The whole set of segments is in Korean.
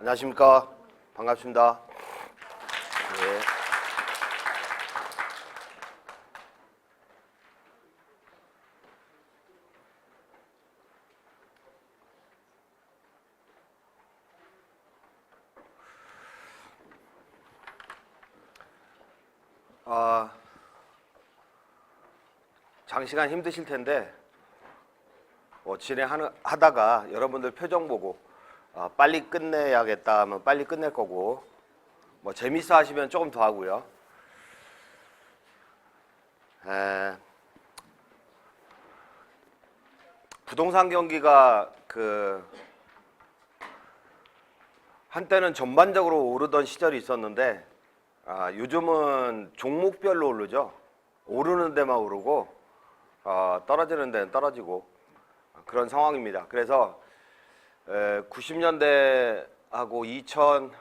안녕하십니까. 반갑습니다. 네. 장시간 힘드실 텐데 진행하다가 여러분들 표정 보고 빨리 끝내야겠다 하면 빨리 끝낼 거고, 재밌어 하시면 조금 더 하고요. 부동산 경기가 한때는 전반적으로 오르던 시절이 있었는데 요즘은 종목별로 오르죠. 오르는 데만 오르고 떨어지는 데는 떨어지고 그런 상황입니다. 그래서 90년대하고 2000,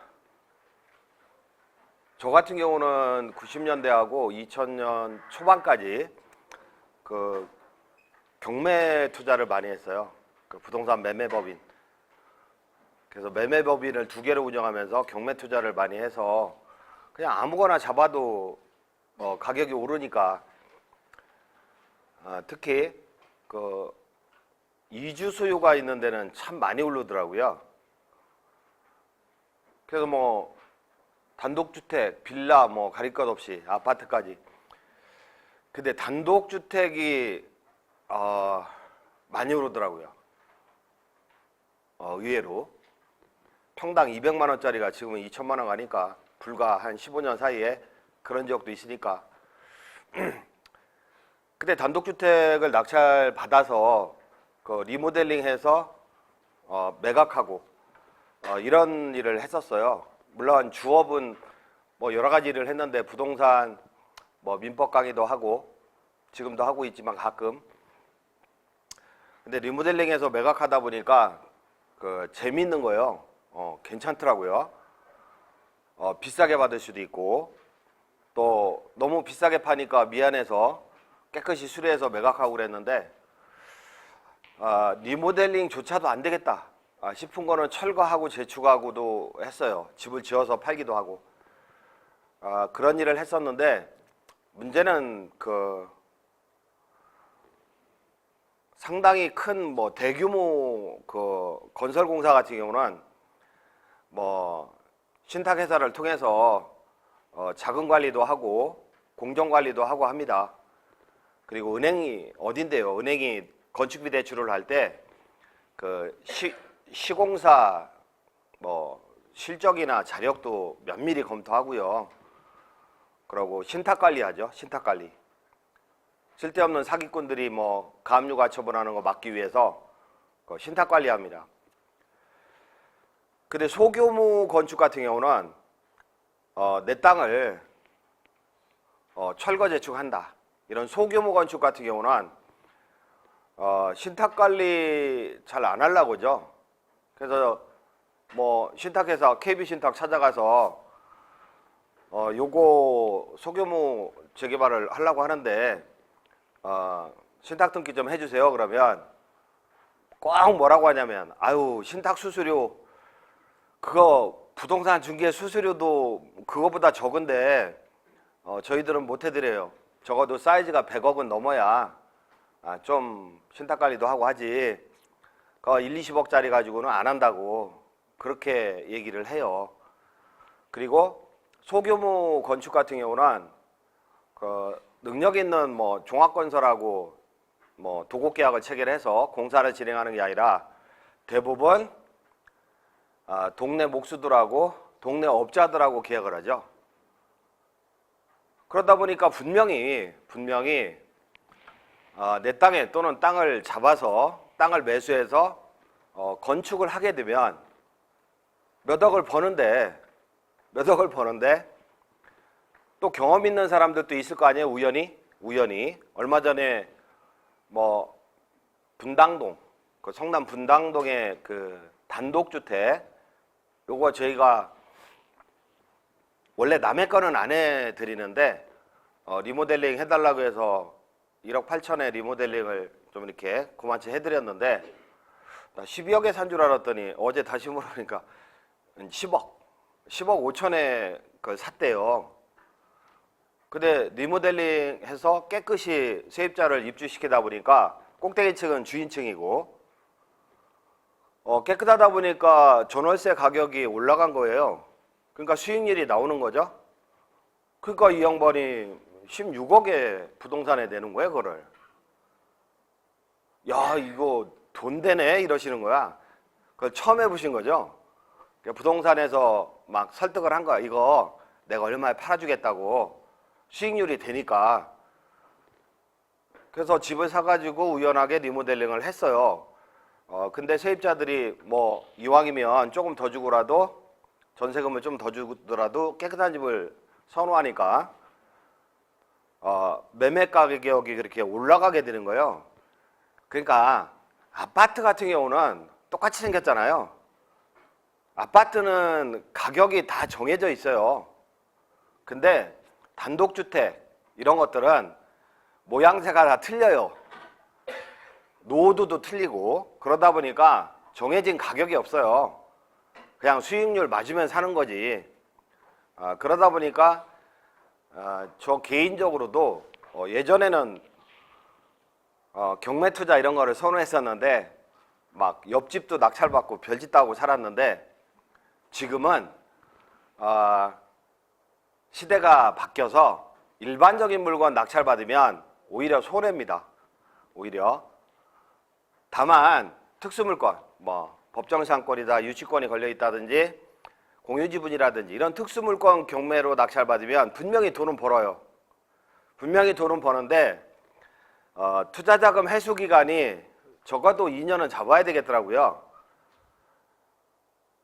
저 같은 경우는 90년대하고 2000년 초반까지 경매 투자를 많이 했어요. 부동산 매매법인. 그래서 매매법인을 2개를 운영하면서 경매 투자를 많이 해서 그냥 아무거나 잡아도 가격이 오르니까, 특히 이주 수요가 있는 데는 참 많이 오르더라고요. 그래서 단독주택, 빌라 가릴 것 없이 아파트까지. 근데 단독주택이 많이 오르더라고요. 의외로 평당 200만 원짜리가 지금은 2천만 원 가니까, 불과 한 15년 사이에 그런 지역도 있으니까. 그때 단독주택을 낙찰 받아서 리모델링해서 매각하고 이런 일을 했었어요. 물론 주업은 여러 가지 일을 했는데, 부동산 민법 강의도 하고 지금도 하고 있지만 가끔. 근데 리모델링해서 매각하다 보니까 재미있는 거예요. 괜찮더라고요. 비싸게 받을 수도 있고, 또 너무 비싸게 파니까 미안해서 깨끗이 수리해서 매각하고 그랬는데, 리모델링조차도 안 되겠다 싶은 거는 철거하고 재축하고도 했어요. 집을 지어서 팔기도 하고 그런 일을 했었는데, 문제는 상당히 큰 대규모 건설공사 같은 경우는 신탁회사를 통해서 자금 관리도 하고 공정 관리도 하고 합니다. 그리고 은행이 어딘데요? 은행이 건축비 대출을 할 때 시공사 실적이나 자력도 면밀히 검토하고요. 그리고 신탁 관리하죠. 신탁 관리. 쓸데없는 사기꾼들이 가압류가 처분하는 거 막기 위해서 신탁 관리합니다. 근데 소규모 건축 같은 경우는 내 땅을 철거 재축한다. 이런 소규모 건축 같은 경우는 신탁 관리 잘 안 하려고 하죠. 그래서 신탁회사 KB신탁 찾아가서 요거 소규모 재개발을 하려고 하는데 신탁 등기 좀 해주세요. 그러면 꼭 뭐라고 하냐면, 아유, 신탁 수수료 그거 부동산 중개 수수료도 그거보다 적은데 저희들은 못 해드려요. 적어도 사이즈가 100억은 넘어야 좀 신탁 관리도 하고 하지, 1, 20억짜리 가지고는 안 한다고 그렇게 얘기를 해요. 그리고 소규모 건축 같은 경우는 능력 있는 종합건설하고 도급계약을 체결해서 공사를 진행하는 게 아니라 대부분 동네 목수들하고 동네 업자들하고 계약을 하죠. 그러다 보니까 분명히 내 땅에 또는 땅을 잡아서 땅을 매수해서 건축을 하게 되면 몇 억을 버는데 또 경험 있는 사람들도 있을 거 아니에요. 우연히 얼마 전에 분당동, 성남 분당동의 단독주택, 요거 저희가 원래 남의 거는 안 해드리는데 리모델링 해달라고 해서 1억 8천에 리모델링을 좀 이렇게 고만치 해드렸는데, 나 12억에 산 줄 알았더니 어제 다시 물어보니까 10억 5천에 그걸 샀대요. 근데 리모델링 해서 깨끗이 세입자를 입주시키다 보니까 꼭대기층은 주인층이고 깨끗하다 보니까 전월세 가격이 올라간 거예요. 그러니까 수익률이 나오는 거죠. 그러니까 이 양반이 16억에 부동산에 내는 거예요, 그거를. 야, 이거 돈 되네 이러시는 거야. 그걸 처음 해보신 거죠. 부동산에서 막 설득을 한 거야. 이거 내가 얼마에 팔아주겠다고. 수익률이 되니까. 그래서 집을 사가지고 우연하게 리모델링을 했어요. 근데 세입자들이 뭐 이왕이면 조금 더 주고라도 전세금을 좀 더 주더라도 깨끗한 집을 선호하니까 매매 가격이 그렇게 올라가게 되는 거예요. 그러니까 아파트 같은 경우는 똑같이 생겼잖아요. 아파트는 가격이 다 정해져 있어요. 근데 단독주택 이런 것들은 모양새가 다 틀려요. 노후도도 틀리고 그러다 보니까 정해진 가격이 없어요. 그냥 수익률 맞으면 사는 거지. 그러다 보니까 저 개인적으로도 예전에는 경매 투자 이런 거를 선호했었는데 막 옆집도 낙찰받고 별짓도 하고 살았는데 지금은 시대가 바뀌어서 일반적인 물건 낙찰받으면 오히려 손해입니다. 오히려. 다만 특수물건, 뭐 법정상권이다, 유치권이 걸려있다든지 공유지분이라든지 이런 특수물건 경매로 낙찰받으면 분명히 돈은 벌어요. 분명히 돈은 버는데 투자자금 회수기간이 적어도 2년은 잡아야 되겠더라고요.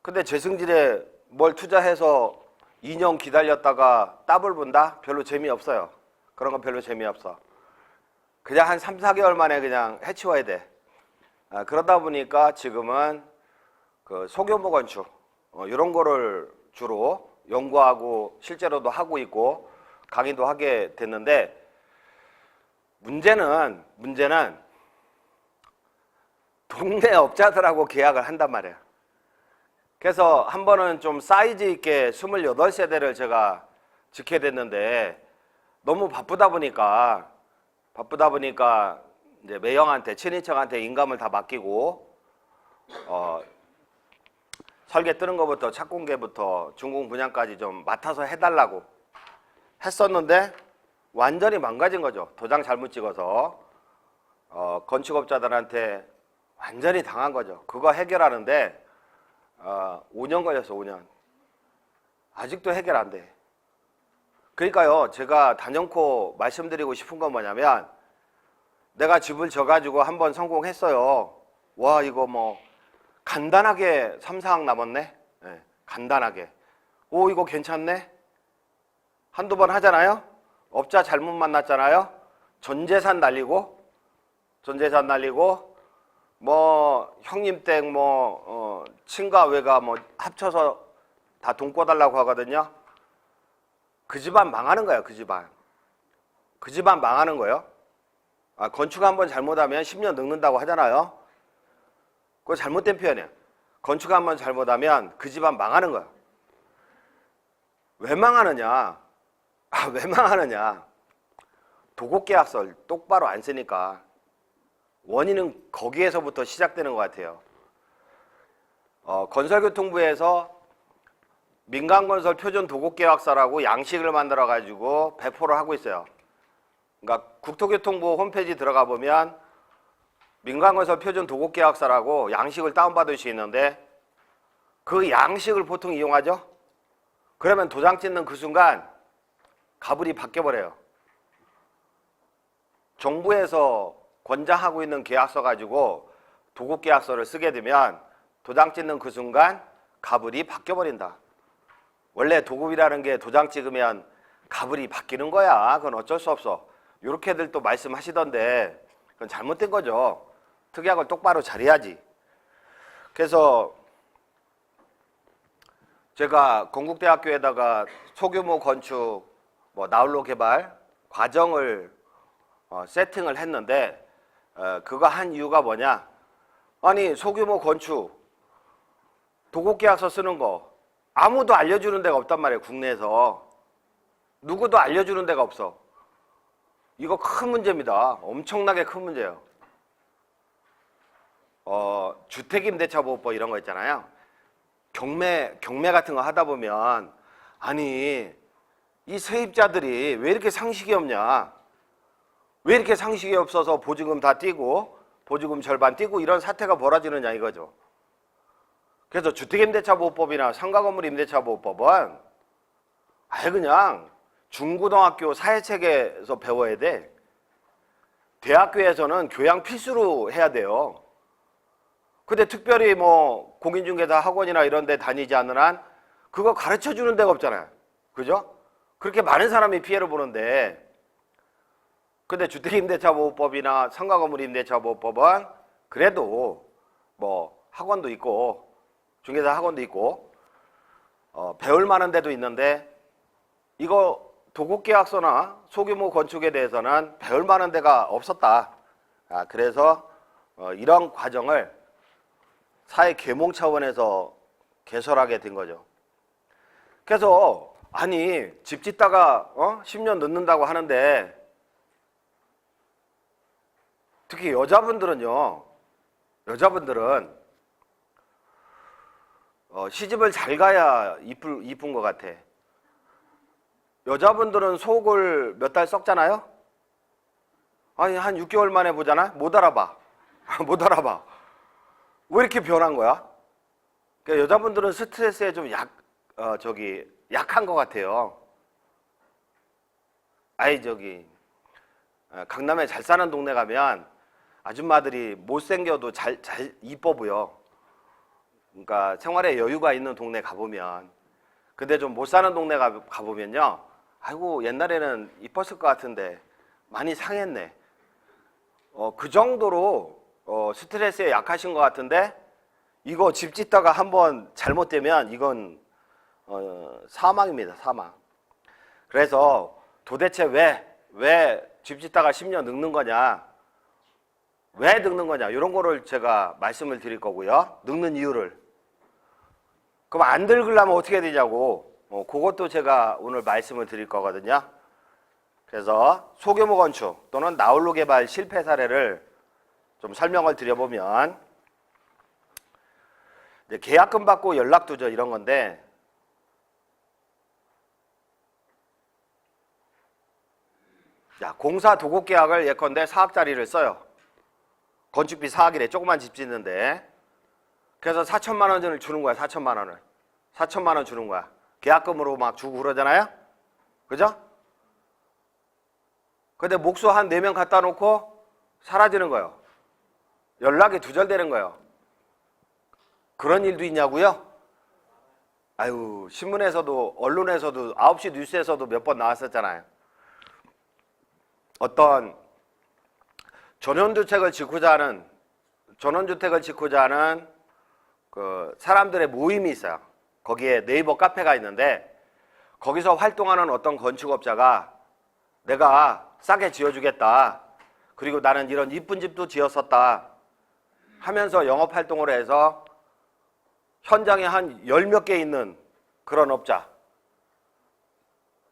근데 재승질에 뭘 투자해서 2년 기다렸다가 따블 본다? 별로 재미없어요. 그런 건 별로 재미없어. 그냥 한 3, 4개월 만에 그냥 해치워야 돼. 그러다 보니까 지금은 그 소규모 건축 이런 거를 주로 연구하고 실제로도 하고 있고 강의도 하게 됐는데 문제는 동네 업자들하고 계약을 한단 말이에요. 그래서 한 번은 좀 사이즈 있게 28세대를 제가 짓게 됐는데 너무 바쁘다 보니까 이제 매형한테 친인척한테 인감을 다 맡기고 설계 뜨는 것부터 착공계부터 준공 분양까지 좀 맡아서 해달라고 했었는데 완전히 망가진 거죠. 도장 잘못 찍어서 건축업자들한테 완전히 당한 거죠. 그거 해결하는데 5년 걸렸어. 5년. 아직도 해결 안 돼. 그러니까요, 제가 단연코 말씀드리고 싶은 건 뭐냐면 내가 집을 져가지고 한번 성공했어요. 와, 이거 뭐 간단하게 3, 4억 남았네. 네, 간단하게. 오, 이거 괜찮네. 한두 번 하잖아요. 업자 잘못 만났잖아요. 전재산 날리고 뭐 형님 댁 뭐 친가 외가 뭐 합쳐서 다 돈 꿔달라고 하거든요. 그 집안 망하는 거예요. 그 집안 망하는 거예요. 건축 한번 잘못하면 10년 늙는다고 하잖아요. 그거 잘못된 표현이에요. 건축 한번 잘못하면 그 집안 망하는 거예요. 왜 망하느냐? 왜 망하느냐? 도곡계약서를 똑바로 안 쓰니까. 원인은 거기에서부터 시작되는 것 같아요. 건설교통부에서 민간건설 표준 도곡계약서라고 양식을 만들어 가지고 배포를 하고 있어요. 그러니까 국토교통부 홈페이지 들어가 보면 민간건설 표준 도곡계약서라고 양식을 다운받을 수 있는데 그 양식을 보통 이용하죠. 그러면 도장 찍는 그 순간 가불이 바뀌어버려요. 정부에서 권장하고 있는 계약서 가지고 도곡계약서를 쓰게 되면 도장 찍는 그 순간 가불이 바뀌어버린다. 원래 도급이라는 게 도장 찍으면 가불이 바뀌는 거야. 그건 어쩔 수 없어. 이렇게들 또 말씀하시던데 그건 잘못된 거죠. 특약을 똑바로 잘해야지. 그래서 제가 건국대학교에다가 소규모 건축 뭐 나홀로 개발 과정을 세팅을 했는데 그거 한 이유가 뭐냐? 아니 소규모 건축 도급계약서 쓰는 거 아무도 알려주는 데가 없단 말이에요. 국내에서 누구도 알려주는 데가 없어. 이거 큰 문제입니다. 엄청나게 큰 문제예요. 주택임대차보호법 이런 거 있잖아요. 경매 같은 거 하다 보면 아니 이 세입자들이 왜 이렇게 상식이 없냐, 왜 이렇게 상식이 없어서 보증금 다 띄고 보증금 절반 띄고 이런 사태가 벌어지느냐 이거죠. 그래서 주택임대차보호법이나 상가건물임대차보호법은 아예 그냥 중고등학교 사회체계에서 배워야 돼. 대학교에서는 교양 필수로 해야 돼요. 근데 특별히 뭐 공인중개사 학원이나 이런 데 다니지 않는 한 그거 가르쳐 주는 데가 없잖아요. 그죠? 그렇게 많은 사람이 피해를 보는데, 근데 주택임대차보호법이나 상가건물임대차보호법은 그래도 뭐 학원도 있고 중개사 학원도 있고 배울 만한 데도 있는데, 이거 도급계약서나 소규모 건축에 대해서는 배울 만한 데가 없었다. 그래서 이런 과정을 사회 계몽 차원에서 개설하게 된 거죠. 그래서 아니 집 짓다가 10년 늦는다고 하는데, 특히 여자분들은 시집을 잘 가야 이쁜 것 같아. 여자분들은 속을 몇 달 썩잖아요? 아니 한 6개월 만에 보잖아? 못 알아봐. 못 알아봐. 왜 이렇게 변한 거야? 그러니까 여자분들은 스트레스에 좀 약한 것 같아요. 강남에 잘 사는 동네 가면 아줌마들이 못생겨도 잘 이뻐 보여. 그러니까 생활에 여유가 있는 동네 가보면. 근데 좀 못 사는 동네 가보면요, 아이고 옛날에는 이뻤을 것 같은데 많이 상했네. 그 정도로 스트레스에 약하신 것 같은데, 이거 집 짓다가 한번 잘못되면 이건 사망입니다. 사망. 그래서 도대체 왜 집 짓다가 10년 늙는 거냐, 왜 늙는 거냐, 이런 거를 제가 말씀을 드릴 거고요. 늙는 이유를. 그럼 안 늙으려면 어떻게 해야 되냐고, 그것도 제가 오늘 말씀을 드릴 거거든요. 그래서 소규모 건축 또는 나홀로 개발 실패 사례를 좀 설명을 드려보면, 이제 계약금 받고 연락 두절 이런 건데, 공사 도급 계약을 예컨대 4억짜리를 써요. 건축비 4억이래. 조그만 집 짓는데. 그래서 4천만 원을 주는 거야. 4천만 원을. 4천만 원 주는 거야. 계약금으로 막 주고 그러잖아요. 그죠? 근데 목수 한 4명 갖다 놓고 사라지는 거예요. 연락이 두절되는 거예요. 그런 일도 있냐고요? 아유, 신문에서도 언론에서도 9시 뉴스에서도 몇 번 나왔었잖아요. 어떤 전원주택을 짓고자 하는 그 사람들의 모임이 있어요. 거기에 네이버 카페가 있는데, 거기서 활동하는 어떤 건축업자가 내가 싸게 지어주겠다, 그리고 나는 이런 이쁜 집도 지었었다 하면서 영업활동을 해서 현장에 한 10몇 개 있는 그런 업자,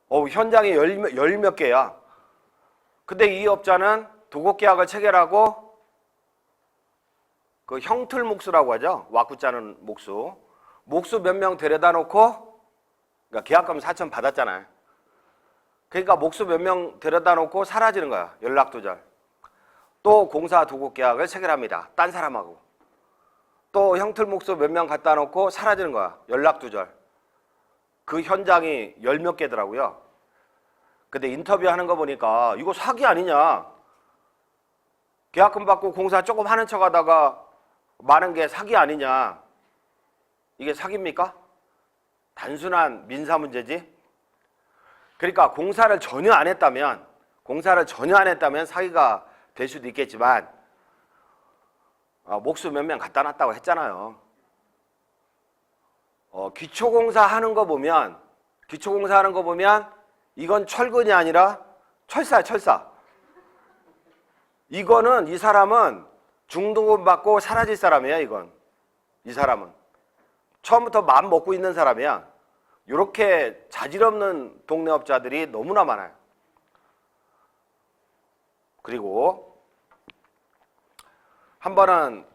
현장에 열 몇 개야. 근데 이 업자는 도급계약을 체결하고 그 형틀목수라고 하죠. 와꾸 짜는 목수 몇 명 데려다 놓고, 그러니까 계약금 4천 받았잖아요. 그러니까 목수 몇 명 데려다 놓고 사라지는 거야. 연락 두절. 또 공사 도급계약을 체결합니다. 딴 사람하고. 또 형틀목수 몇 명 갖다 놓고 사라지는 거야. 연락 두절. 그 현장이 10몇 개더라고요. 근데 인터뷰하는 거 보니까 이거 사기 아니냐, 계약금 받고 공사 조금 하는 척 하다가 많은 게 사기 아니냐, 이게 사기입니까? 단순한 민사 문제지. 그러니까 공사를 전혀 안 했다면 사기가 될 수도 있겠지만, 목수 몇 명 갖다 놨다고 했잖아요. 기초공사 하는 거 보면 이건 철근이 아니라 철사야, 철사. 이거는, 이 사람은 중도금 받고 사라질 사람이야. 이 사람은 처음부터 마음 먹고 있는 사람이야. 이렇게 자질 없는 동네 업자들이 너무나 많아요. 그리고 한 번은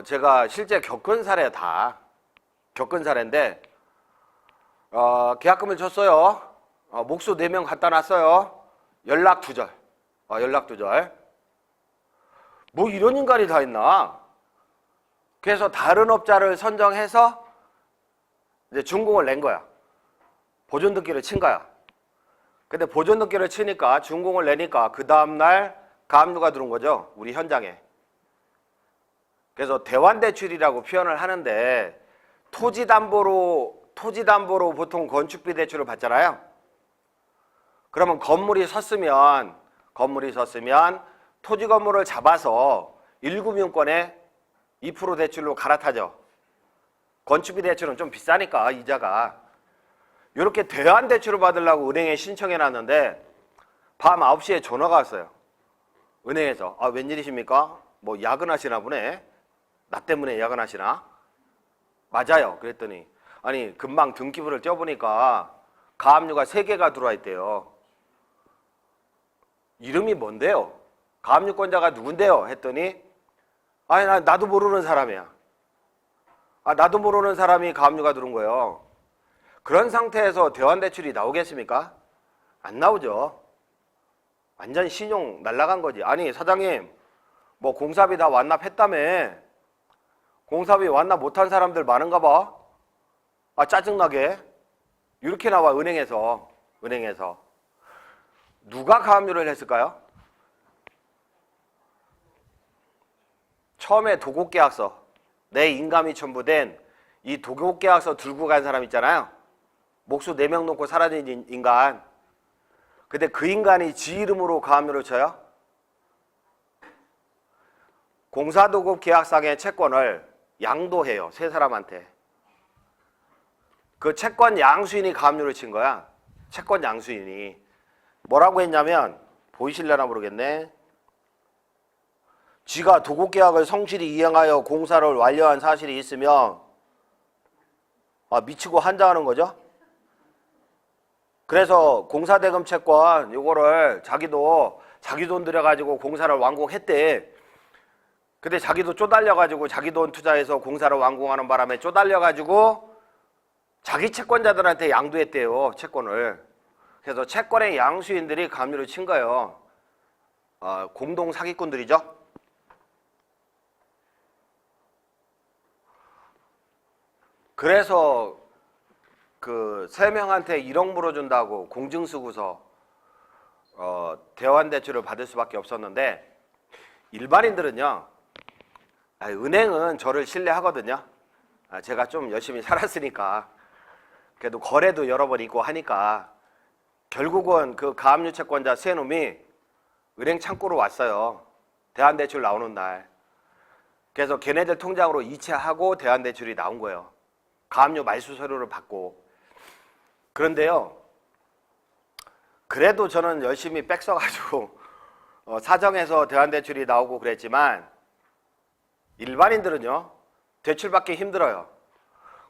제가 실제 겪은 사례 다 겪은 사례인데 계약금을 줬어요. 목수 4명 갖다 놨어요. 연락 두절. 연락 두절. 뭐 이런 인간이 다 있나? 그래서 다른 업자를 선정해서 이제 준공을 낸 거야. 보존등기를 친 거야. 근데 보존등기를 치니까 준공을 내니까 그 다음날 가압류가 들어온 거죠. 우리 현장에. 그래서 대환대출이라고 표현을 하는데 토지담보로 보통 건축비 대출을 받잖아요. 그러면 건물이 섰으면 토지 건물을 잡아서 1금융권에 2% 대출로 갈아타죠. 건축비 대출은 좀 비싸니까 이자가. 이렇게 대환대출을 받으려고 은행에 신청해 놨는데 밤 9시에 전화가 왔어요. 은행에서. 웬일이십니까? 뭐 야근하시나 보네. 나 때문에 야근하시나? 맞아요. 그랬더니 아니 금방 등기부를 떼어보니까 가압류가 3개가 들어와 있대요. 이름이 뭔데요? 가압류권자가 누군데요? 했더니 아니 나도 모르는 사람이야. 나도 모르는 사람이 가압류가 들어온 거예요. 그런 상태에서 대환대출이 나오겠습니까? 안 나오죠. 완전 신용 날라간 거지. 아니 사장님 뭐 공사비 다 완납했다며. 공사비 완납 못한 사람들 많은가 봐. 짜증나게. 이렇게 나와 은행에서. 누가 가압류를 했을까요? 처음에 도곡계약서, 내 인감이 첨부된 이 도곡계약서 들고 간 사람 있잖아요. 목수 4명 놓고 사라진 인간. 근데 그 인간이 지 이름으로 가압류를 쳐요. 공사도급 계약상의 채권을 양도해요. 3사람한테. 그 채권 양수인이 가압류를 친 거야. 채권 양수인이. 뭐라고 했냐면 보이실려나 모르겠네. 지가 도급계약을 성실히 이행하여 공사를 완료한 사실이 있으면 미치고 한장하는 거죠. 그래서 공사대금 채권 요거를 자기도 자기 돈 들여가지고 공사를 완공했대. 근데 자기도 쪼달려가지고 자기 돈 투자해서 공사를 완공하는 바람에 쪼달려가지고 자기 채권자들한테 양도했대요. 채권을. 그래서 채권의 양수인들이 가압류를 친 거예요. 공동 사기꾼들이죠. 그래서 그 3명한테 1억 물어준다고 공증쓰고서 대환대출을 받을 수밖에 없었는데 일반인들은요. 은행은 저를 신뢰하거든요. 제가 좀 열심히 살았으니까. 그래도 거래도 여러 번 있고 하니까 결국은 그 가압류 채권자 3놈이 은행 창구로 왔어요. 대환대출 나오는 날. 그래서 걔네들 통장으로 이체하고 대환대출이 나온 거예요. 가압류 말소 서류를 받고. 그런데요. 그래도 저는 열심히 백 써가지고 사정해서 대환대출이 나오고 그랬지만 일반인들은요. 대출받기 힘들어요.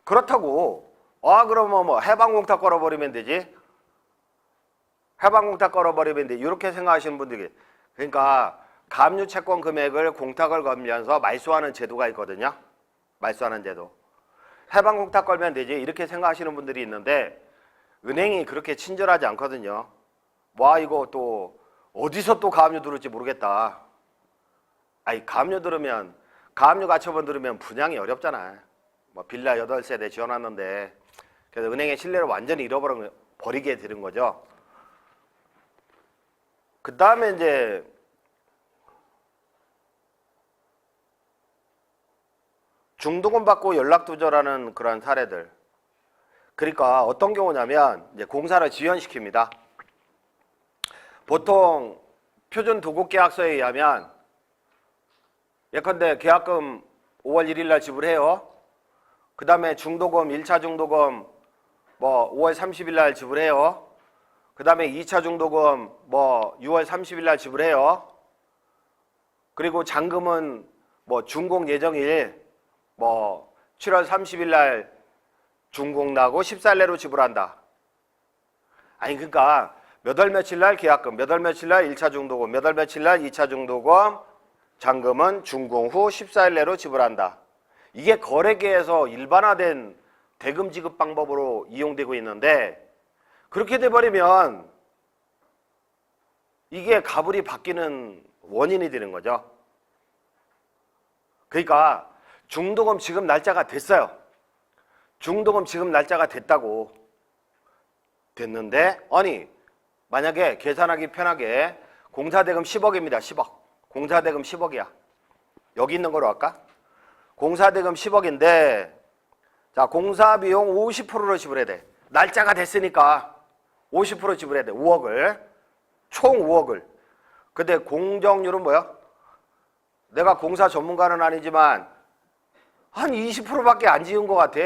그렇다고 그러면 뭐 해방공탁 걸어버리면 되지. 해방공탁 걸어버리면 돼. 이렇게 생각하시는 분들이. 그러니까 가압류 채권 금액을 공탁을 걸면서 말소하는 제도가 있거든요. 말소하는 제도. 해방공탁 걸면 되지. 이렇게 생각하시는 분들이 있는데 은행이 그렇게 친절하지 않거든요. 이거 또 어디서 또 가압류 들을지 모르겠다. 가압류 들으면 가압류 가처분 들으면 분양이 어렵잖아. 빌라 8세대 지어놨는데. 그래서 은행의 신뢰를 완전히 잃어버리게 되는 거죠. 그 다음에 이제 중도금 받고 연락두절하는 그런 사례들. 그러니까 어떤 경우냐면 이제 공사를 지연시킵니다. 보통 표준 도급계약서에 의하면 예컨대 계약금 5월 1일 날 지불해요. 그 다음에 중도금 1차 중도금 5월 30일 날 지불해요. 그 다음에 2차 중도금 6월 30일 날 지불해요. 그리고 잔금은 준공 예정일 7월 30일 날 중공나고 14일 내로 지불한다. 아니 그러니까 몇 월 며칠 날 계약금, 몇 월 며칠 날 1차 중도금, 몇 월 며칠 날 2차 중도금, 잔금은 준공 후 14일 내로 지불한다. 이게 거래계에서 일반화된 대금 지급 방법으로 이용되고 있는데, 그렇게 돼버리면 이게 가불이 바뀌는 원인이 되는 거죠. 그러니까 중도금 지급 날짜가 됐어요. 중도금 지급 날짜가 됐다고. 됐는데 아니 만약에 계산하기 편하게 공사대금 10억입니다. 10억. 공사대금 10억이야. 여기 있는 거로 할까? 공사대금 10억인데 자 공사비용 50%로 지불해야 돼. 날짜가 됐으니까 50% 지불해야 돼. 5억을. 총 5억을. 근데 공정률은 뭐야? 내가 공사 전문가는 아니지만 한 20%밖에 안 지은 것 같아.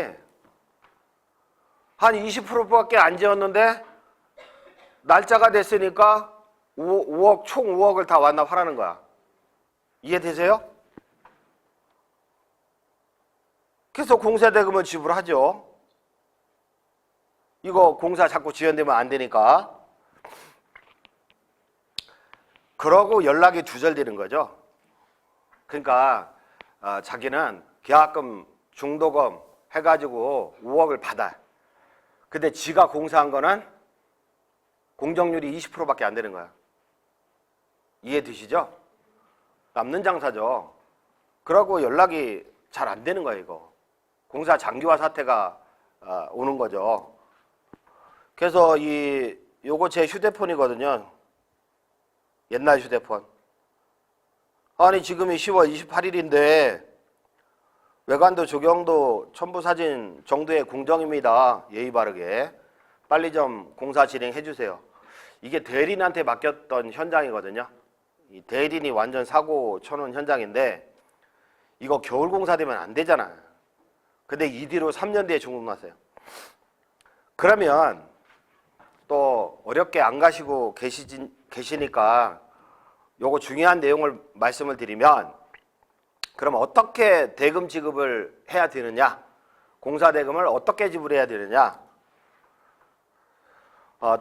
한 20%밖에 안 지었는데 날짜가 됐으니까 5억, 총 5억을 다 완납하라는 거야. 이해되세요? 그래서 공사대금은 지불하죠. 이거 공사 자꾸 지연되면 안 되니까. 그러고 연락이 두절되는 거죠. 그러니까 자기는 계약금, 중도금 해가지고 5억을 받아. 근데 지가 공사한 거는 공정률이 20%밖에 안 되는 거야. 이해되시죠? 남는 장사죠. 그러고 연락이 잘 안 되는 거야 이거. 공사 장기화 사태가 오는 거죠. 그래서 요거 제 휴대폰이거든요. 옛날 휴대폰. 아니 지금이 10월 28일인데 외관도 조경도 첨부 사진 정도의 공정입니다. 예의 바르게. 빨리 좀 공사 진행해 주세요. 이게 대리인한테 맡겼던 현장이거든요. 이 대리인이 완전 사고 쳐놓은 현장인데 이거 겨울 공사 되면 안 되잖아. 근데 이 뒤로 3년 뒤에 중국 났어요. 그러면 또 어렵게 안 가시고 계시니까 요거 중요한 내용을 말씀을 드리면 그럼 어떻게 대금 지급을 해야 되느냐? 공사 대금을 어떻게 지불해야 되느냐?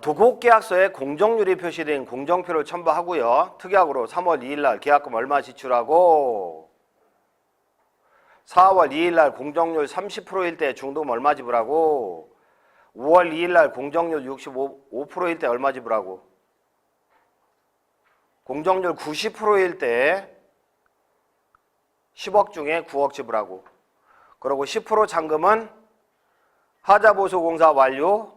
도급계약서에 공정률이 표시된 공정표를 첨부하고요. 특약으로 3월 2일 날 계약금 얼마 지출하고 4월 2일 날 공정률 30%일 때 중도금 얼마 지불하고 5월 2일 날 공정률 65%일 때 얼마 지불하고 공정률 90%일 때 10억 중에 9억 지불하고 그리고 10% 잔금은 하자보수공사 완료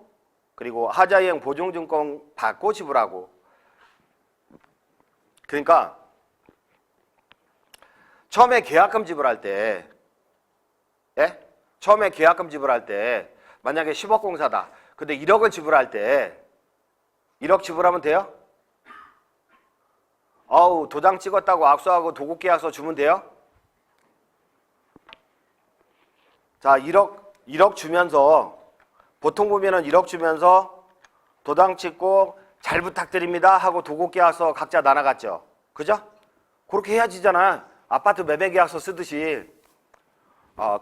그리고 하자이행 보증증권 받고 지불하고. 그러니까 처음에 계약금 지불할 때 처음에 계약금 지불할 때 만약에 10억 공사다. 근데 1억을 지불할 때 1억 지불하면 돼요? 도장 찍었다고 악수하고 도급계약서 주면 돼요? 자, 1억 주면서 보통 보면은 1억 주면서 도장 찍고 잘 부탁드립니다 하고 도급계약서 각자 나눠갔죠. 그죠? 그렇게 해야지잖아. 아파트 매매계약서 쓰듯이.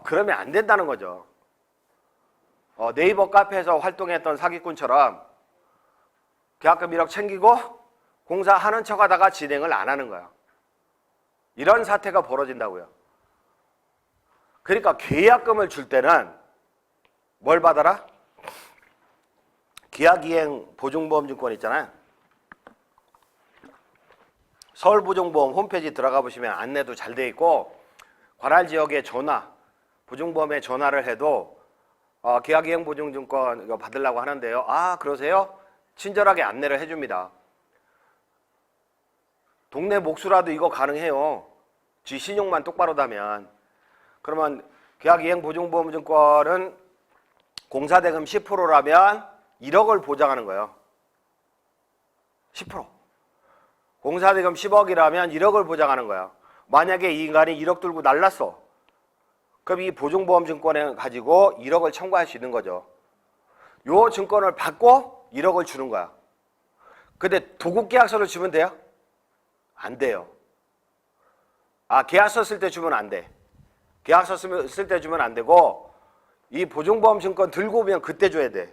그러면 안 된다는 거죠. 네이버 카페에서 활동했던 사기꾼처럼 계약금 1억 챙기고 공사하는 척 하다가 진행을 안 하는 거야. 이런 사태가 벌어진다고요. 그러니까 계약금을 줄 때는 뭘 받아라? 계약이행 보증보험증권 있잖아요. 서울보증보험 홈페이지 들어가 보시면 안내도 잘 돼 있고 관할 지역에 전화, 보증보험에 전화를 해도 계약이행 보증증권 이거 받으려고 하는데요. 그러세요? 친절하게 안내를 해줍니다. 동네 목수라도 이거 가능해요. 지 신용만 똑바로 다면. 그러면 계약이행 보증보험증권은 공사대금 10%라면 1억을 보장하는 거예요. 10%. 공사대금 10억이라면 1억을 보장하는 거야. 만약에 이 인간이 1억 들고 날랐어. 그럼 이 보증보험증권에 가지고 1억을 청구할 수 있는 거죠. 요 증권을 받고 1억을 주는 거야. 근데 도급계약서를 주면 돼요? 안 돼요. 계약서 쓸 때 주면 안 돼. 계약서 쓸 때 주면 안 되고 이 보증보험 증권 들고 오면 그때 줘야 돼.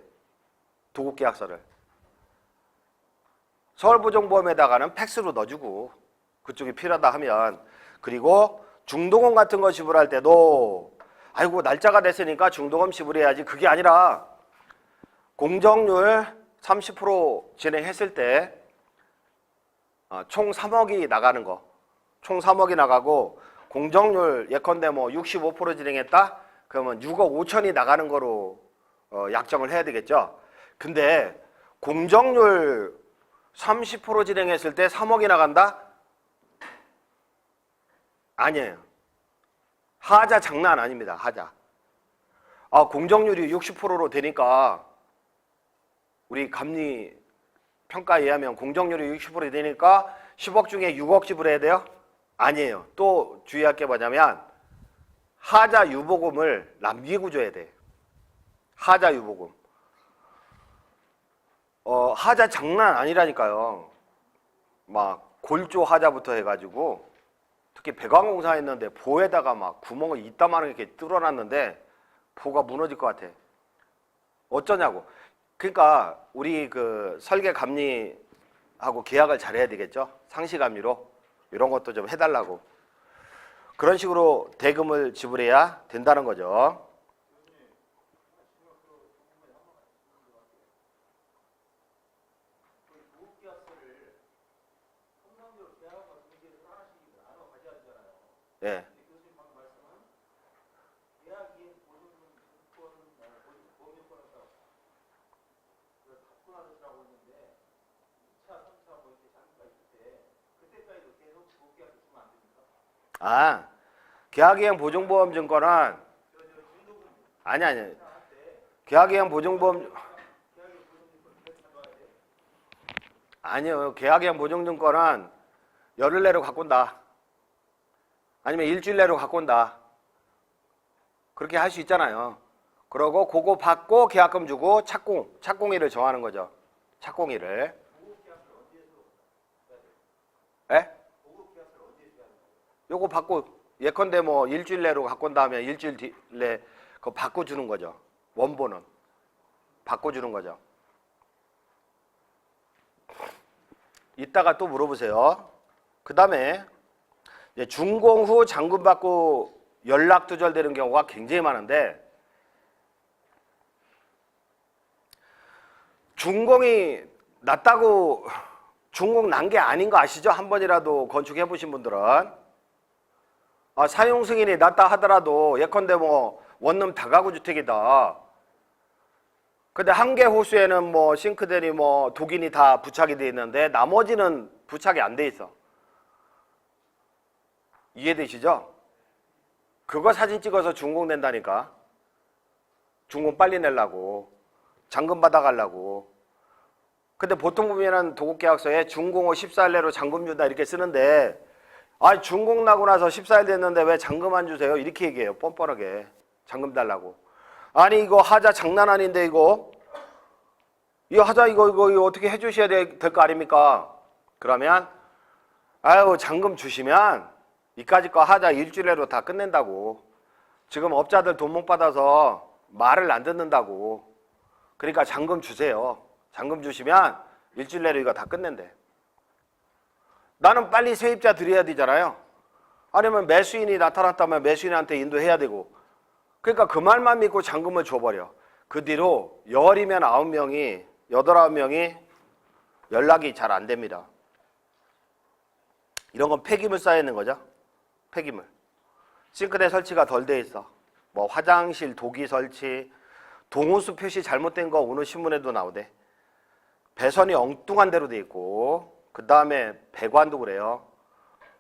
도급계약서를. 서울보증보험에다가는 팩스로 넣어주고 그쪽이 필요하다 하면, 그리고 중도금 같은 거 지불할 때도 아이고 날짜가 됐으니까 중도금 지불해야지, 그게 아니라 공정률 30% 진행했을 때 총 3억이 나가는 거, 총 3억이 나가고 공정률 예컨대 뭐 65% 진행했다? 그러면 6억 5천이 나가는 거로 약정을 해야 되겠죠. 근데 공정률 30% 진행했을 때 3억이 나간다? 아니에요. 하자 장난 아닙니다. 하자. 공정률이 60%로 되니까, 우리 감리 평가에 의하면 공정률이 60% 되니까 10억 중에 6억 지불해야 돼요? 아니에요. 또 주의할 게 뭐냐면 하자 유보금을 남기고 줘야 돼. 하자 유보금. 하자 장난 아니라니까요. 막 골조 하자부터 해가지고, 특히 배관공사 했는데 보에다가 막 구멍을 이따만하게 이렇게 뚫어놨는데 보가 무너질 것 같아. 어쩌냐고. 그러니까 우리 그 설계 감리하고 계약을 잘해야 되겠죠. 상시 감리로 이런 것도 좀 해달라고. 그런 식으로 대금을 지불해야 된다는 거죠. 예. 계약이행 보증보험 증권은 아니 계약이행 보증보험 아니요. 계약이행 보증증권은 열흘 내로 갖고 온다. 아니면 일주일 내로 갖고 온다. 그렇게 할 수 있잖아요. 그러고 그거 받고 계약금 주고 착공일을 정하는 거죠. 착공일을. 예? 요거 받고 예컨대 뭐 일주일 내로 갖고 온 다음에 일주일 뒤에 그거 바꿔주는 거죠. 원본은 바꿔주는 거죠. 이따가 또 물어보세요. 그 다음에 준공 후 잔금 받고 연락 두절되는 경우가 굉장히 많은데, 준공이 났다고 준공 난 게 아닌 거 아시죠? 한 번이라도 건축해 보신 분들은. 사용 승인이 났다 하더라도 예컨대 뭐 원룸 다가구 주택이다. 근데 한 개 호수에는 뭐 싱크대니 뭐 독인이 다 부착이 돼 있는데 나머지는 부착이 안 돼 있어. 이해되시죠? 그거 사진 찍어서 준공된다니까. 준공 빨리 내려고, 잔금 받아가려고. 근데 보통 보면은 도급계약서에 준공 후 14일 내로 잔금 준다 이렇게 쓰는데, 준공 나고 나서 14일 됐는데 왜 잔금 안 주세요? 이렇게 얘기해요. 뻔뻔하게. 잔금 달라고. 아니 이거 하자 장난 아닌데 이거 하자 이거 어떻게 해주셔야 될 거 아닙니까? 그러면 잔금 주시면 이까짓 거 하자 일주일 내로 다 끝낸다고. 지금 업자들 돈 못 받아서 말을 안 듣는다고. 그러니까 잔금 주세요. 잔금 주시면 일주일 내로 이거 다 끝낸대. 나는 빨리 세입자 드려야 되잖아요. 아니면 매수인이 나타났다면 매수인한테 인도해야 되고. 그러니까 그 말만 믿고 잔금을 줘버려. 그 뒤로 10이면 9명이 8, 9명이 연락이 잘 안 됩니다. 이런 건 폐기물 쌓여 있는 거죠. 폐기물. 싱크대 설치가 덜 돼 있어. 뭐 화장실 도기 설치, 동호수 표시 잘못된 거 오늘 신문에도 나오대. 배선이 엉뚱한 대로 돼 있고, 그 다음에 배관도 그래요.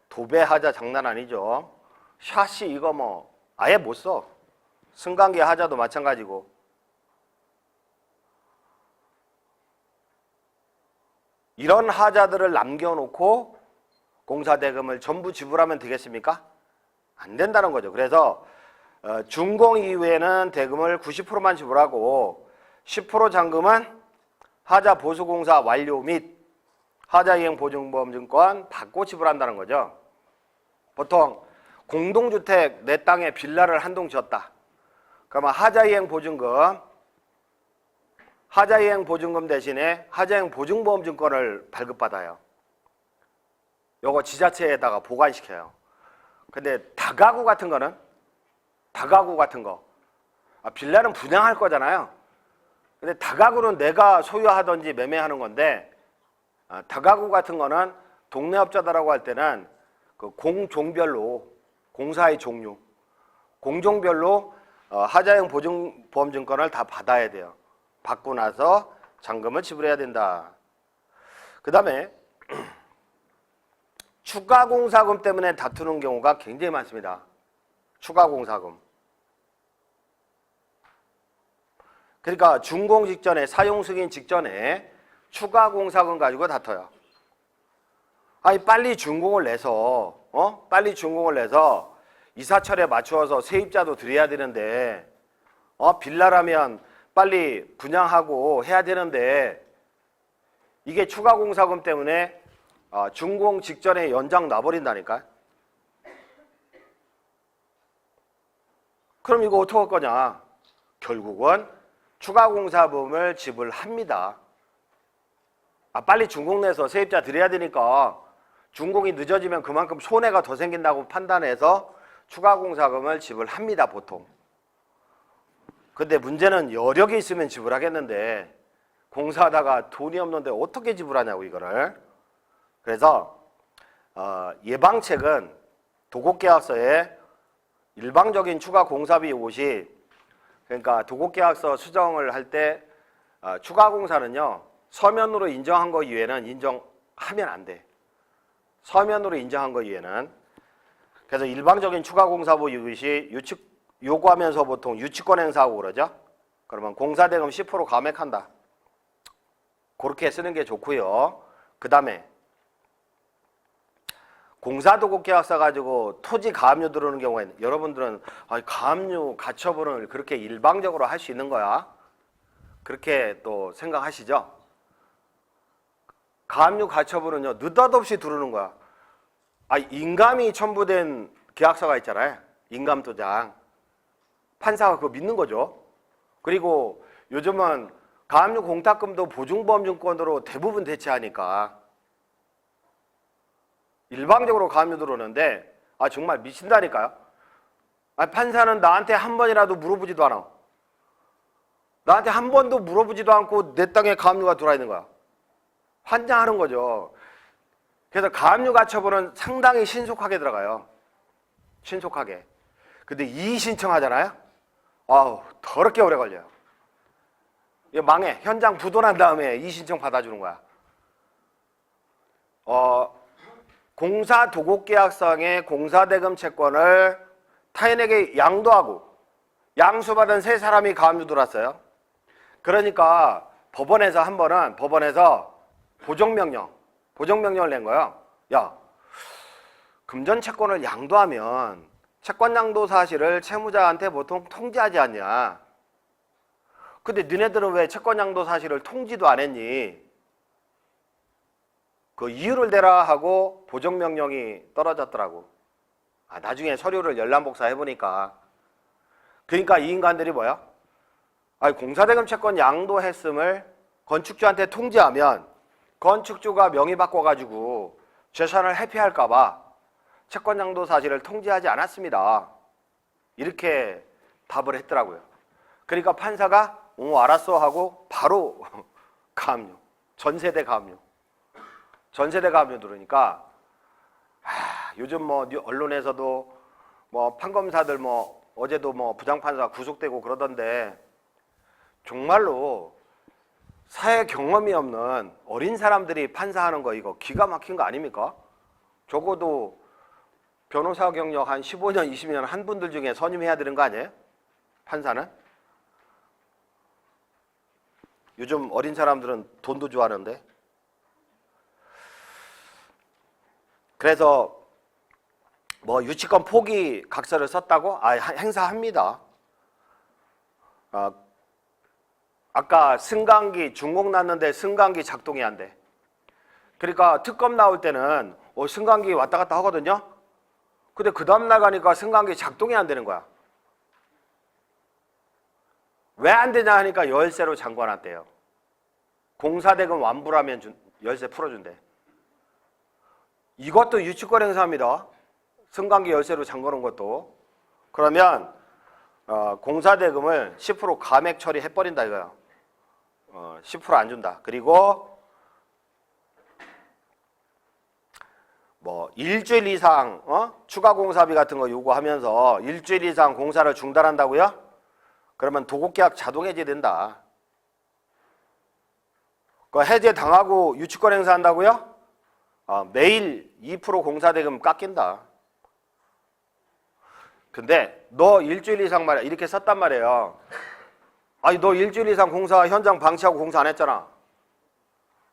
도배하자 장난 아니죠. 샤시 이거 뭐 아예 못 써. 승강기 하자도 마찬가지고. 이런 하자들을 남겨놓고 공사대금을 전부 지불하면 되겠습니까? 안 된다는 거죠. 그래서 준공 이후에는 대금을 90%만 지불하고 10% 잔금은 하자 보수공사 완료 및 하자이행 보증보험증권 받고 지불한다는 거죠. 보통 공동주택 내 땅에 빌라를 한 동 지었다. 그러면 하자이행 보증금 대신에 하자이행 보증보험증권을 발급받아요. 요거 지자체에다가 보관시켜요. 근데 다가구 같은 거 빌라는 분양할 거잖아요. 근데 다가구는 내가 소유하든지 매매하는 건데, 다가구 같은 거는 동네업자들하고 할 때는 그 공종별로, 공사의 종류, 공종별로 하자형 보증보험증권을 다 받아야 돼요. 받고 나서 잔금을 지불해야 된다. 그 다음에 추가공사금 때문에 다투는 경우가 굉장히 많습니다. 추가공사금. 그러니까 준공 직전에, 사용 승인 직전에 추가공사금 가지고 다퉈요. 아니 빨리 준공을 내서 이사철에 맞추어서 세입자도 드려야 되는데 빌라라면 빨리 분양하고 해야 되는데 이게 추가공사금 때문에 준공 직전에 연장 놔버린다니까. 그럼 이거 어떻게 할 거냐? 결국은 추가공사금을 지불합니다. 빨리 준공 내서 세입자 드려야 되니까 준공이 늦어지면 그만큼 손해가 더 생긴다고 판단해서 추가공사금을 지불합니다, 보통. 근데 문제는 여력이 있으면 지불하겠는데 공사하다가 돈이 없는데 어떻게 지불하냐고, 이거를. 그래서 예방책은 도급계약서에 일방적인 추가공사비 요구시, 그러니까 도급계약서 수정을 할 때 추가공사는요, 서면으로 인정한 거 이외에는 인정하면 안 돼. 서면으로 인정한 거 이외에는. 그래서 일방적인 추가공사비 요구시 요구하면서 보통 유치권 행사하고 그러죠. 그러면 공사대금 10% 감액한다. 그렇게 쓰는 게 좋고요. 그 다음에 공사도급계약서 가지고 토지 가압류 들어오는 경우에는 여러분들은 가압류 가처분을 그렇게 일방적으로 할 수 있는 거야? 그렇게 또 생각하시죠? 가압류 가처분은요, 느닷없이 들어오는 거야. 인감이 첨부된 계약서가 있잖아요. 인감도장. 판사가 그거 믿는 거죠. 그리고 요즘은 가압류 공탁금도 보증보험증권으로 대부분 대체하니까 일방적으로 가압류 들어오는데 정말 미친다니까요. 판사는 나한테 한 번이라도 물어보지도 않아. 나한테 한 번도 물어보지도 않고 내 땅에 가압류가 들어와 있는 거야. 환장하는 거죠. 그래서 가압류 가처분은 상당히 신속하게 들어가요. 신속하게. 근데 이의 신청하잖아요. 더럽게 오래 걸려요. 이거 망해. 현장 부도난 다음에 이의 신청 받아주는 거야. 공사도급계약상의 공사대금 채권을 타인에게 양도하고 양수받은 세 사람이 가압류 들어왔어요. 그러니까 법원에서 한 번은 보정명령을 낸 거예요. 야, 금전 채권을 양도하면 채권 양도 사실을 채무자한테 보통 통지하지 않냐. 근데 너네들은 왜 채권 양도 사실을 통지도 안 했니? 그 이유를 대라 하고 보정명령이 떨어졌더라고. 나중에 서류를 열람복사 해보니까. 그러니까 이 인간들이 뭐야? 공사대금 채권 양도했음을 건축주한테 통지하면 건축주가 명의 바꿔가지고 재산을 회피할까봐 채권 양도 사실을 통지하지 않았습니다. 이렇게 답을 했더라고요. 그러니까 판사가 알았어 하고 바로 가압류, 전세대 가압류 들으니까 요즘 언론에서도 판검사들 어제도 부장판사 구속되고 그러던데 정말로 사회 경험이 없는 어린 사람들이 판사하는 거 이거 기가 막힌 거 아닙니까? 적어도 변호사 경력 한 15년, 20년 한 분들 중에 선임해야 되는 거 아니에요? 판사는? 요즘 어린 사람들은 돈도 좋아하는데. 그래서 유치권 포기 각서를 썼다고? 행사합니다. 아까 승강기 준공 났는데 승강기 작동이 안 돼. 그러니까 특검 나올 때는 승강기 왔다 갔다 하거든요. 근데 그 다음날 가니까 승강기 작동이 안 되는 거야. 왜 안 되냐 하니까 열세로 잠궈놨대요. 공사대금 완불하면 열세 풀어준대. 이것도 유치권 행사입니다. 승강기 열세로 잠궈놓은 것도. 그러면 공사대금을 10% 감액 처리해버린다 이거야. 10%안 준다. 그리고 뭐 일주일 이상 추가 공사비 같은 거 요구하면서 일주일 이상 공사를 중단한다고요? 그러면 도급계약 자동 해제된다. 그 해제 당하고 유치권 행사한다고요? 매일 2% 공사대금 깎인다. 근데 너 일주일 이상 말이야 이렇게 썼단 말이에요. 아니 너 일주일 이상 공사 현장 방치하고 공사 안 했잖아.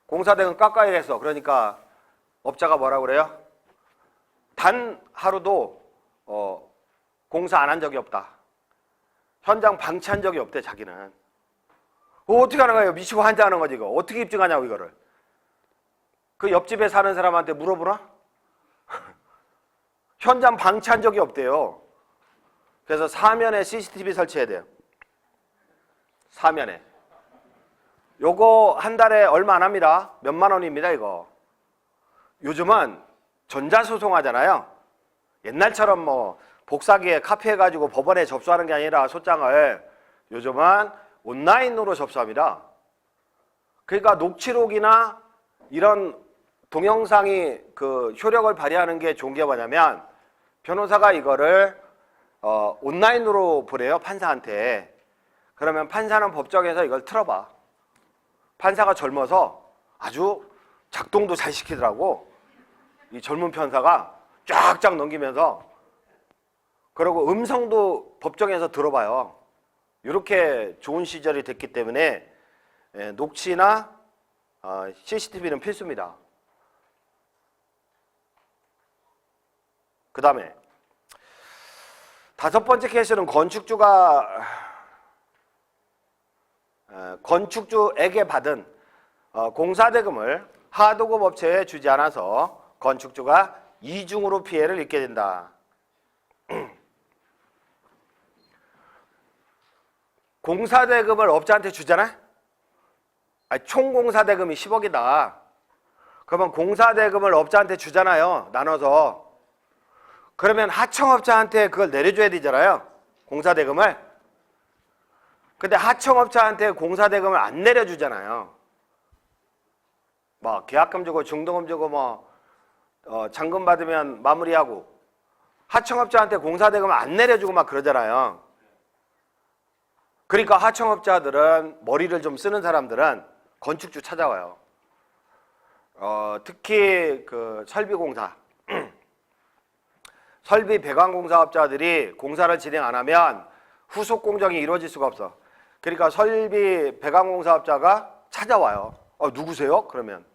공사대금 깎아야겠어. 그러니까 업자가 뭐라 그래요? 단 하루도 공사 안 한 적이 없다. 현장 방치한 적이 없대 자기는. 어떻게 하는 거예요? 미치고 환장하는 거지 이거. 어떻게 입증하냐고 이거를. 그 옆집에 사는 사람한테 물어보나? 현장 방치한 적이 없대요. 그래서 사면에 CCTV 설치해야 돼요. 사면에. 요거 한 달에 얼마 안 합니다. 몇만 원입니다 이거. 요즘은 전자소송 하잖아요. 옛날처럼 뭐 복사기에 카피해가지고 법원에 접수하는 게 아니라 소장을 요즘은 온라인으로 접수합니다. 그러니까 녹취록이나 이런 동영상이 그 효력을 발휘하는 게 좋은 게 뭐냐면 변호사가 이거를 온라인으로 보내요 판사한테. 그러면 판사는 법정에서 이걸 틀어봐. 판사가 젊어서 아주 작동도 잘 시키더라고. 이 젊은 판사가 쫙쫙 넘기면서. 그리고 음성도 법정에서 들어봐요. 이렇게 좋은 시절이 됐기 때문에 녹취나 CCTV는 필수입니다. 그 다음에 5번째 케이스는 건축주에게 받은 공사대금을 하도급 업체에 주지 않아서 건축주가 이중으로 피해를 입게 된다. 공사대금을 업자한테 주잖아? 총 공사대금이 10억이다. 그러면 공사대금을 업자한테 주잖아요. 나눠서. 그러면 하청업자한테 그걸 내려줘야 되잖아요. 공사대금을. 근데 하청업자한테 공사대금을 안 내려주잖아요. 뭐 계약금 주고 중도금 주고 뭐 잔금 받으면 마무리하고 하청업자한테 공사대금을 안 내려주고 막 그러잖아요. 그러니까 하청업자들은 머리를 좀 쓰는 사람들은 건축주 찾아와요. 특히 그 설비공사 설비 배관공사업자들이 공사를 진행 안 하면 후속 공정이 이루어질 수가 없어. 그러니까 설비 배관공사업자가 찾아와요. 누구세요? 그러면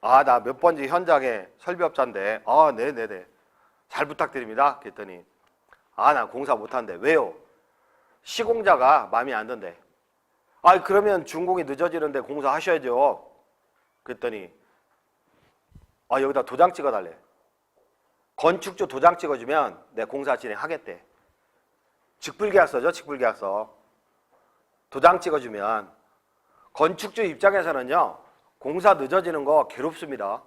나 몇 번째 현장에 설비업자인데 네네네 잘 부탁드립니다. 그랬더니 나 공사 못하는데 왜요? 시공자가 마음에 안 든대. 그러면 준공이 늦어지는데 공사하셔야죠. 그랬더니 여기다 도장 찍어달래. 건축주 도장 찍어주면 내 공사 진행하겠대. 직불계약서죠. 직불계약서. 도장 찍어주면 건축주 입장에서는요. 공사 늦어지는 거 괴롭습니다.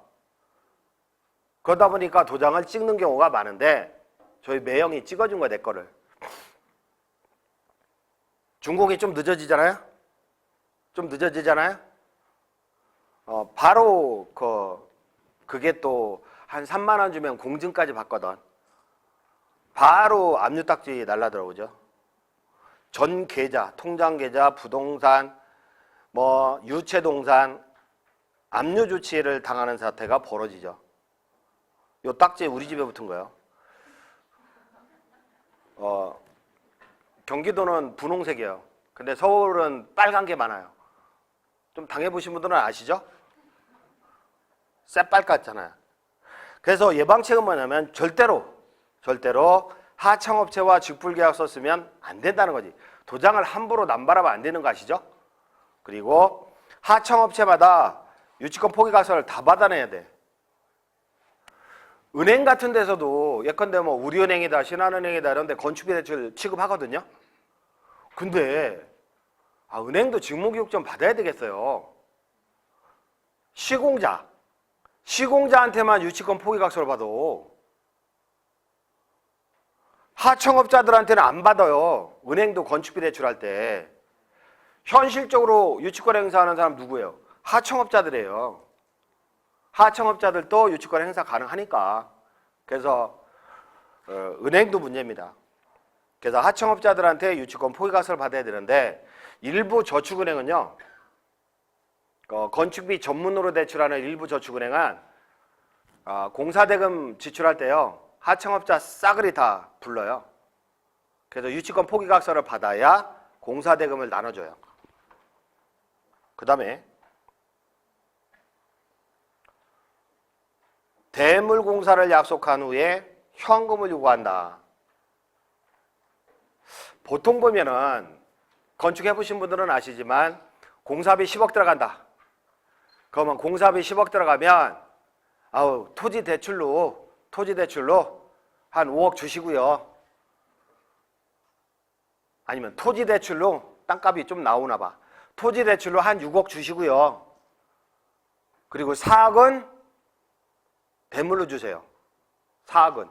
그러다 보니까 도장을 찍는 경우가 많은데 저희 매형이 찍어준 거야 내 거를. 준공이 좀 늦어지잖아요. 좀 늦어지잖아요. 바로 그게 또 한 3만 원 주면 공증까지 받거든. 바로 압류딱지 날라들어오죠. 전 계좌, 통장 계좌, 부동산, 뭐 유체동산 압류 조치를 당하는 사태가 벌어지죠. 요 딱지 우리 집에 붙은 거예요. 경기도는 분홍색이에요. 근데 서울은 빨간 게 많아요. 좀 당해보신 분들은 아시죠? 새빨 같잖아요. 그래서 예방책은 뭐냐면 절대로 하청업체와 직불계약서 쓰면 안 된다는 거지. 도장을 함부로 남발하면 안 되는 거 아시죠? 그리고 하청업체마다 유치권 포기가서를 다 받아내야 돼. 은행 같은 데서도 예컨대 뭐 우리은행이다 신한은행이다 이런 데 건축비 대출 취급하거든요. 근데 은행도 직무교육 좀 받아야 되겠어요. 시공자한테만 유치권 포기각서를 받아. 하청업자들한테는 안 받아요. 은행도 건축비 대출할 때. 현실적으로 유치권 행사하는 사람 누구예요? 하청업자들이에요. 하청업자들도 유치권 행사 가능하니까. 그래서 은행도 문제입니다. 그래서 하청업자들한테 유치권 포기각서를 받아야 되는데 일부 저축은행은요. 건축비 전문으로 대출하는 일부 저축은행은 공사대금 지출할 때요. 하청업자 싸그리 다 불러요. 그래서 유치권 포기각서를 받아야 공사대금을 나눠줘요. 그 다음에 대물공사를 약속한 후에 현금을 요구한다. 보통 보면은 건축해보신 분들은 아시지만 공사비 10억 들어간다. 그러면 공사비 10억 들어가면 토지 대출로 한 5억 주시고요. 아니면 토지 대출로 땅값이 좀 나오나 봐. 토지 대출로 한 6억 주시고요. 그리고 4억은 대물로 주세요. 4억은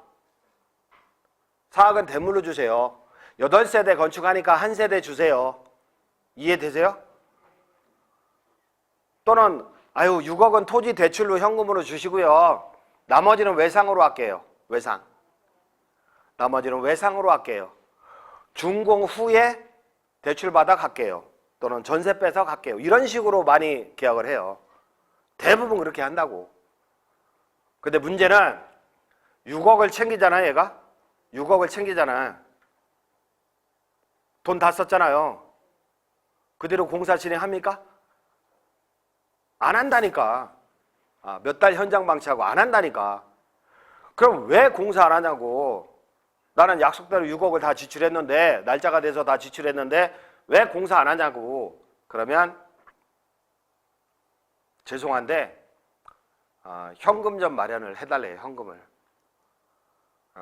대물로 주세요. 8세대 건축하니까 한 세대 주세요. 이해되세요? 또는 6억은 토지 대출로 현금으로 주시고요. 나머지는 외상으로 할게요. 나머지는 외상으로 할게요. 준공 후에 대출 받아 갈게요. 또는 전세 빼서 갈게요. 이런 식으로 많이 계약을 해요. 대부분 그렇게 한다고. 근데 문제는 6억을 챙기잖아, 얘가. 6억을 챙기잖아. 돈 다 썼잖아요. 그대로 공사 진행합니까? 안 한다니까. 몇 달 현장 방치하고 안 한다니까. 그럼 왜 공사 안 하냐고. 나는 약속대로 6억을 다 지출했는데, 날짜가 돼서 다 지출했는데 왜 공사 안 하냐고. 그러면 죄송한데 현금 좀 마련을 해달래요. 현금을.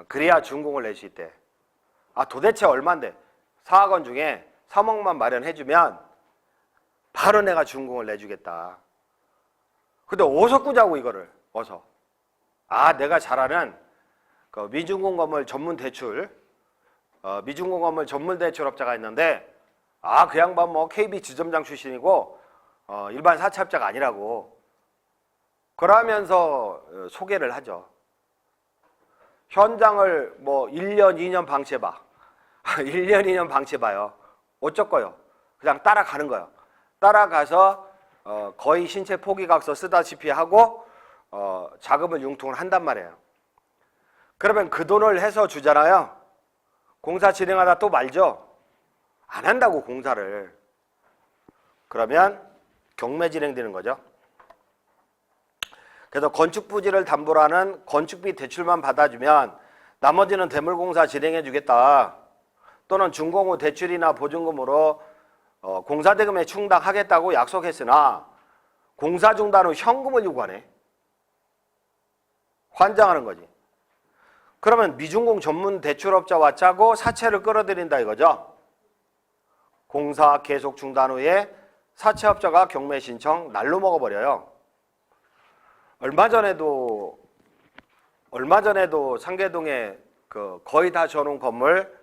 그래야 준공을 낼 수 있대. 도대체 얼만데? 4억 원 중에 3억만 마련해주면 바로 내가 준공을 내주겠다. 근데 어디서 꾸자고 이거를. 어서. 내가 잘 아는 그 미준공 건물 전문 대출 업자가 있는데 그 양반 뭐 KB 지점장 출신이고 일반 사채업자가 아니라고. 그러면서 소개를 하죠. 현장을 뭐 1년, 2년 방치해봐. 1년, 2년 방치해봐요. 어쩔 거요? 그냥 따라가는 거예요. 따라가서 거의 신체 포기각서 쓰다시피 하고 자금을 융통을 한단 말이에요. 그러면 그 돈을 해서 주잖아요. 공사 진행하다 또 말죠. 안 한다고 공사를. 그러면 경매 진행되는 거죠. 그래서 건축 부지를 담보로 하는 건축비 대출만 받아주면 나머지는 대물공사 진행해 주겠다. 또는 준공 후 대출이나 보증금으로 공사대금에 충당하겠다고 약속했으나 공사 중단 후 현금을 요구하네. 환장하는 거지. 그러면 미준공 전문 대출업자와 짜고 사채를 끌어들인다 이거죠. 공사 계속 중단 후에 사채업자가 경매 신청 날로 먹어버려요. 얼마 전에도 상계동에 그 거의 다 져놓은 건물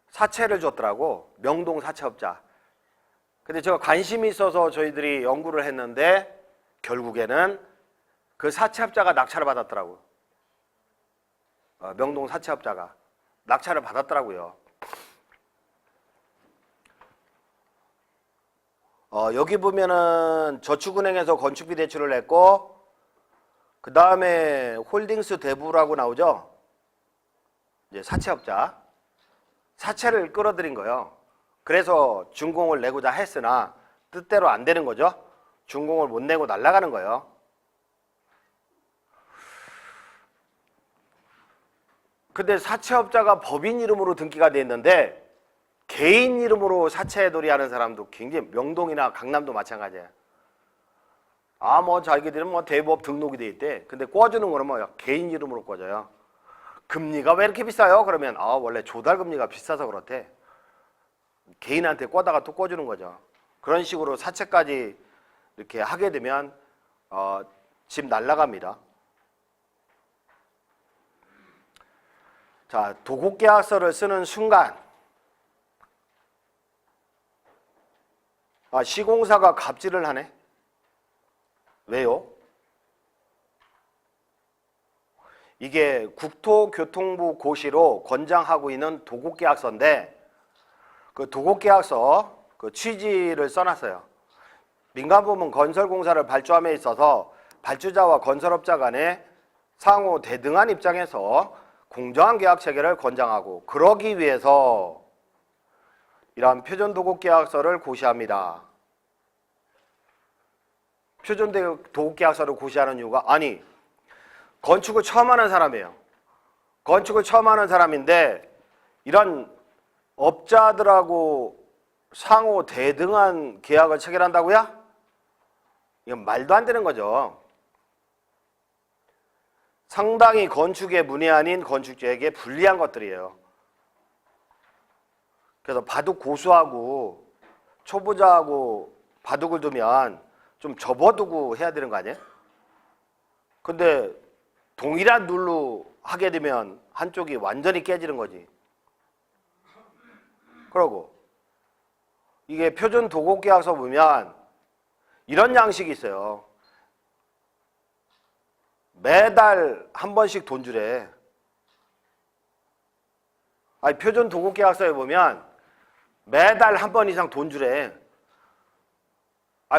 사채를 줬더라고. 명동 사채업자. 근데 제가 관심이 있어서 저희들이 연구를 했는데 결국에는 그 사채업자가 낙찰을 받았더라고. 명동 사채업자가 낙찰을 받았더라고요. 여기 보면은 저축은행에서 건축비 대출을 냈고 그 다음에 홀딩스 대부라고 나오죠. 이제 사채업자. 사채를 끌어들인 거예요. 그래서 준공을 내고자 했으나 뜻대로 안 되는 거죠. 준공을 못 내고 날아가는 거예요. 근데 사채업자가 법인 이름으로 등기가 돼 있는데 개인 이름으로 사채돌이 하는 사람도 굉장히 명동이나 강남도 마찬가지예요. 뭐 자기들은 뭐 대부업 등록이 돼 있대. 근데 꿔주는 거는 뭐야? 개인 이름으로 꿔줘요. 금리가 왜 이렇게 비싸요? 그러면 원래 조달금리가 비싸서 그렇대. 개인한테 꿔다가 또 꿔주는 거죠. 그런 식으로 사채까지 이렇게 하게 되면 집 날라갑니다. 자, 도급계약서를 쓰는 순간 시공사가 갑질을 하네. 왜요? 이게 국토교통부 고시로 권장하고 있는 도급계약서인데 그 도급계약서 그 취지를 써놨어요. 민간부문 건설공사를 발주함에 있어서 발주자와 건설업자 간의 상호 대등한 입장에서 공정한 계약 체계를 권장하고 그러기 위해서 이러한 표준도급계약서를 고시합니다. 표준도급계약서를 고시하는 이유가 아니 건축을 처음 하는 사람이에요. 건축을 처음 하는 사람인데 이런 업자들하고 상호 대등한 계약을 체결한다고요? 이건 말도 안 되는 거죠. 상당히 건축의 문외한인 건축주에게 불리한 것들이에요. 그래서 바둑 고수하고 초보자하고 바둑을 두면 좀 접어두고 해야 되는 거 아니에요? 근데 동일한 룰로 하게 되면 한쪽이 완전히 깨지는 거지. 그러고 이게 표준 도급계약서 보면 이런 양식이 있어요. 매달 한 번씩 돈 주래. 아니 표준 도급계약서에 보면 매달 한 번 이상 돈 주래.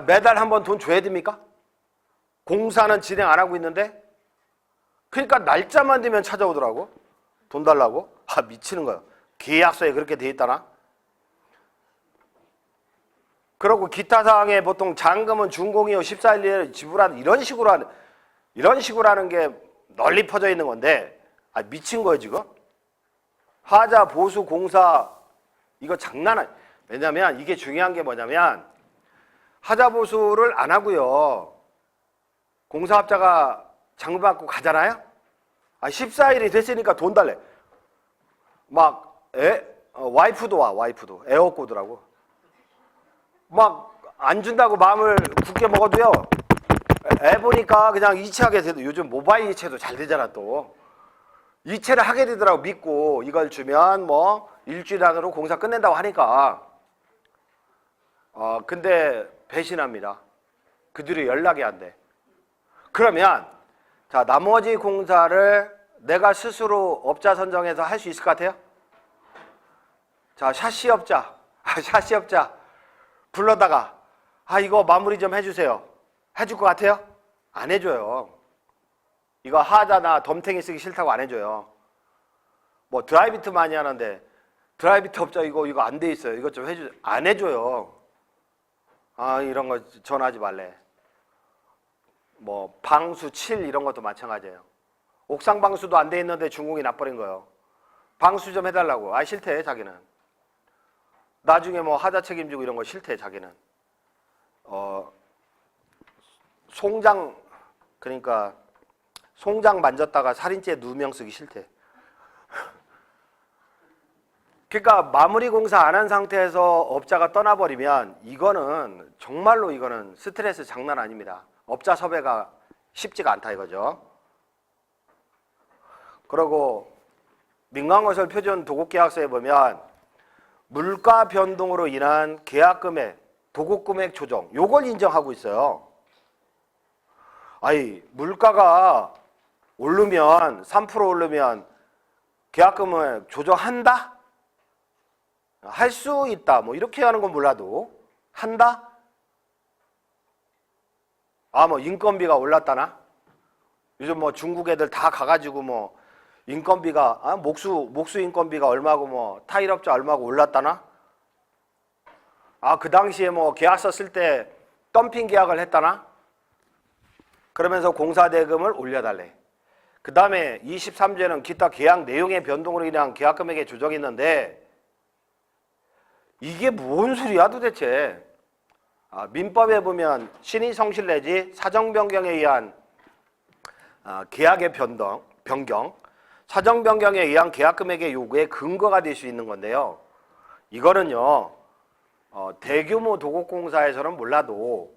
매달 한 번 돈 줘야 됩니까? 공사는 진행 안 하고 있는데? 그러니까 날짜만 되면 찾아오더라고. 돈 달라고. 미치는 거야. 계약서에 그렇게 돼 있다나? 그리고 기타 사항에 보통 잔금은 준공이요 14일 내에 지불하는 이런 식으로 하는 게 널리 퍼져 있는 건데 미친 거예요 지금? 하자 보수 공사 이거 장난 아니에요. 왜냐면 이게 중요한 게 뭐냐면 하자 보수를 안 하고요. 공사업자가 잔금 받고 가잖아요. 14일이 됐으니까 돈 달래. 와이프도 와. 와이프도 애호꼬드라고. 안 준다고 마음을 굳게 먹어도요. 애 보니까 그냥 이체하게 돼도 요즘 모바일 이체도 잘 되잖아 또. 이체를 하게 되더라고 믿고 이걸 주면 일주일 안으로 공사 끝낸다고 하니까. 근데 배신합니다. 그 뒤로 연락이 안 돼. 그러면 자 나머지 공사를 내가 스스로 업자 선정해서 할 수 있을 것 같아요? 자 샤시업자 불러다가 이거 마무리 좀 해주세요. 해줄 것 같아요? 안 해줘요. 이거 하자나 덤탱이 쓰기 싫다고 안 해줘요. 드라이비트 많이 하는데 드라이비트 업자 이거 안 돼 있어요. 이것 좀 해주세요. 안 해줘요. 이런 거 전화하지 말래. 방수 7 이런 것도 마찬가지예요. 옥상 방수도 안 돼 있는데 준공이 나버린 거예요. 방수 좀 해달라고. 싫대 자기는. 나중에 하자 책임지고 이런 거 싫대 자기는. 송장 그러니까 송장 만졌다가 살인죄 누명 쓰기 싫대. 그러니까 마무리 공사 안 한 상태에서 업자가 떠나버리면 이거는 정말로 이거는 스트레스 장난 아닙니다. 업자 섭외가 쉽지가 않다 이거죠. 그리고 민간건설 표준 도급계약서에 보면 물가 변동으로 인한 계약금액, 도급금액 조정 요걸 인정하고 있어요. 물가가 오르면 3% 오르면 계약금을 조정한다? 할 수 있다. 이렇게 하는 건 몰라도 한다? 인건비가 올랐다나? 요즘 중국 애들 다 가가지고 인건비가 목수 인건비가 얼마고 타일업자 얼마고 올랐다나? 그 당시에 계약서 쓸 때 덤핑 계약을 했다나? 그러면서 공사대금을 올려달래. 그 다음에 23조에는 기타 계약 내용의 변동으로 인한 계약금액의 조정이 있는데 이게 뭔 소리야 도대체. 민법에 보면 신의 성실 내지 사정 변경에 의한 계약의 변경, 사정 변경에 의한 계약 금액의 요구에 근거가 될 수 있는 건데요. 이거는요 대규모 도곡공사에서는 몰라도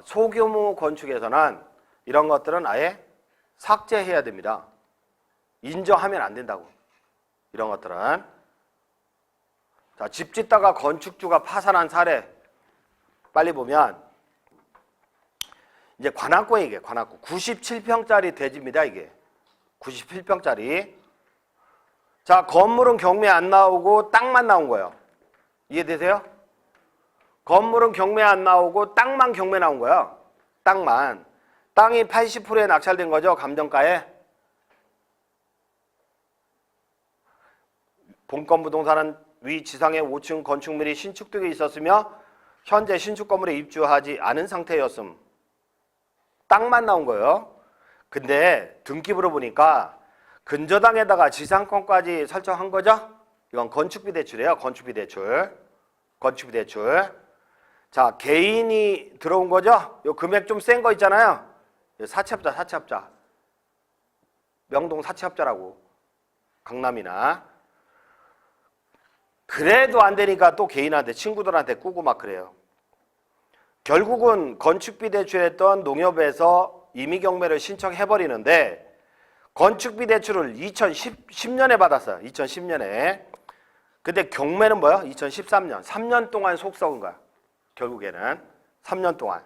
소규모 건축에서는 이런 것들은 아예 삭제해야 됩니다. 인정하면 안 된다고. 이런 것들은. 자, 집 짓다가 건축주가 파산한 사례 빨리 보면 이제 관악구에 이게 관악구 97평짜리 대지입니다. 이게 97평짜리. 자, 건물은 경매 안 나오고 땅만 나온 거예요. 이해되세요? 건물은 경매 안 나오고 땅만 경매 나온 거예요. 땅만. 땅이 80%에 낙찰된 거죠. 감정가에. 본건부동산은 위 지상에 5층 건축물이 신축되어 있었으며 현재 신축 건물에 입주하지 않은 상태였음. 땅만 나온 거예요. 근데 등기부로 보니까 근저당에다가 지상권까지 설정한 거죠. 이건 건축비 대출이에요. 건축비 대출. 건축비 대출. 자, 개인이 들어온 거죠. 요 금액 좀 센 거 있잖아요. 사채업자, 사채업자. 명동 사채업자라고. 강남이나. 그래도 안 되니까 또 개인한테, 친구들한테 꾸고 막 그래요. 결국은 건축비 대출했던 농협에서 임의경매를 신청해버리는데 건축비 대출을 2010년에 받았어요. 2010년에. 근데 경매는 뭐야? 2013년. 3년 동안 속 썩은 거야. 결국에는 3년 동안.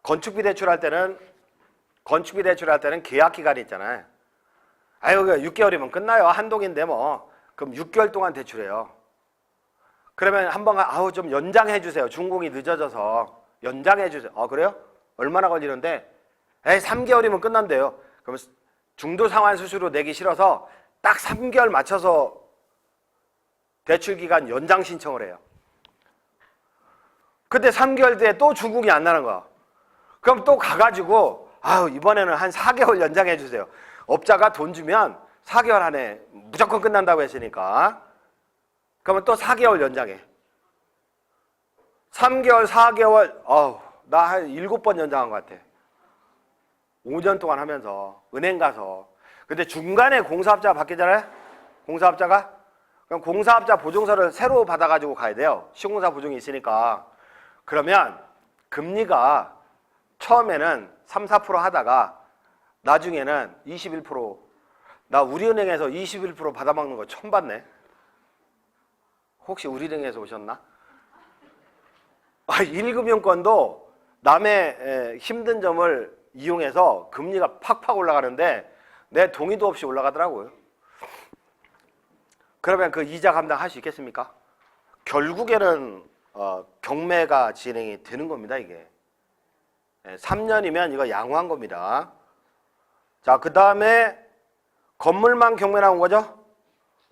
건축비 대출할 때는 계약 기간이 있잖아요. 아유, 6개월이면 끝나요. 한동인데 뭐. 그럼 6개월 동안 대출해요. 그러면 한번 좀 연장해 주세요. 준공이 늦어져서 연장해 주세요. 그래요? 얼마나 걸리는데? 3개월이면 끝난대요. 그럼 중도 상환 수수료 내기 싫어서 딱 3개월 맞춰서 대출 기간 연장 신청을 해요. 근데 3개월 뒤에 또 준공이 안 나는 거야. 그럼 또 가가지고 이번에는 한 4개월 연장해 주세요. 업자가 돈 주면 4개월 안에 무조건 끝난다고 했으니까. 그러면 또 4개월 연장해. 3개월, 4개월, 나 한 7번 연장한 것 같아. 5년 동안 하면서, 은행 가서. 근데 중간에 공사업자가 바뀌잖아요? 공사업자가? 그럼 공사업자 보증서를 새로 받아가지고 가야 돼요. 시공사 보증이 있으니까. 그러면 금리가 처음에는 3, 4% 하다가 나중에는 21%. 나 우리은행에서 21% 받아먹는 거 처음 봤네. 혹시 우리은행에서 오셨나? 1금융권도 남의 힘든 점을 이용해서 금리가 팍팍 올라가는데 내 동의도 없이 올라가더라고요. 그러면 그 이자 감당할 수 있겠습니까? 결국에는 경매가 진행이 되는 겁니다. 이게 3년이면 이거 양호한 겁니다. 자, 그 다음에 건물만 경매 나온 거죠?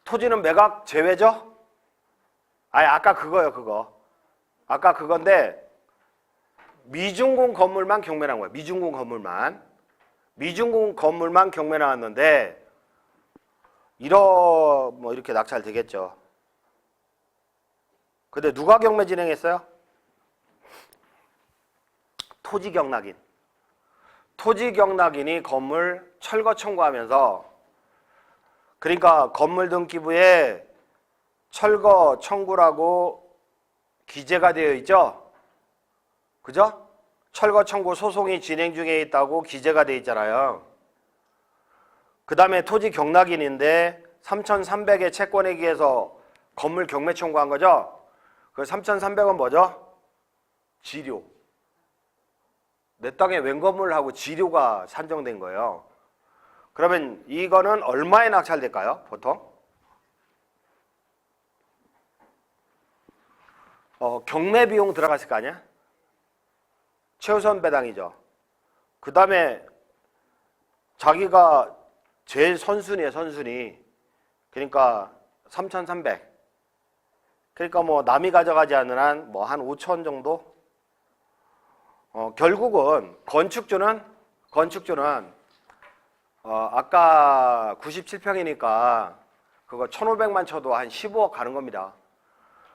토지는 매각 제외죠? 아까 그거요, 그거. 아까 그건데 미준공 건물만 경매 나온 거예요. 미준공 건물만. 미준공 건물만 경매 나왔는데 이렇게 낙찰 되겠죠. 근데 누가 경매 진행했어요? 토지경락인. 토지경락인이 건물 철거 청구하면서, 그러니까 건물 등기부에 철거 청구라고 기재가 되어 있죠? 그죠? 철거 청구 소송이 진행 중에 있다고 기재가 되어 있잖아요. 그 다음에 토지 경락인인데 3,300의 채권회계에서 건물 경매 청구한 거죠? 그 3,300은 뭐죠? 지료. 내 땅에 웬 건물하고 지료가 산정된 거예요. 그러면 이거는 얼마에 낙찰될까요? 보통? 경매 비용 들어갔을 거 아니야? 최우선 배당이죠. 그 다음에 자기가 제일 선순위에 선순위. 그러니까 3,300. 그러니까 뭐 남이 가져가지 않는 한 뭐 한 5천 정도? 결국은 건축주는 아까 97평이니까 그거 1,500만 쳐도 한 15억 가는 겁니다.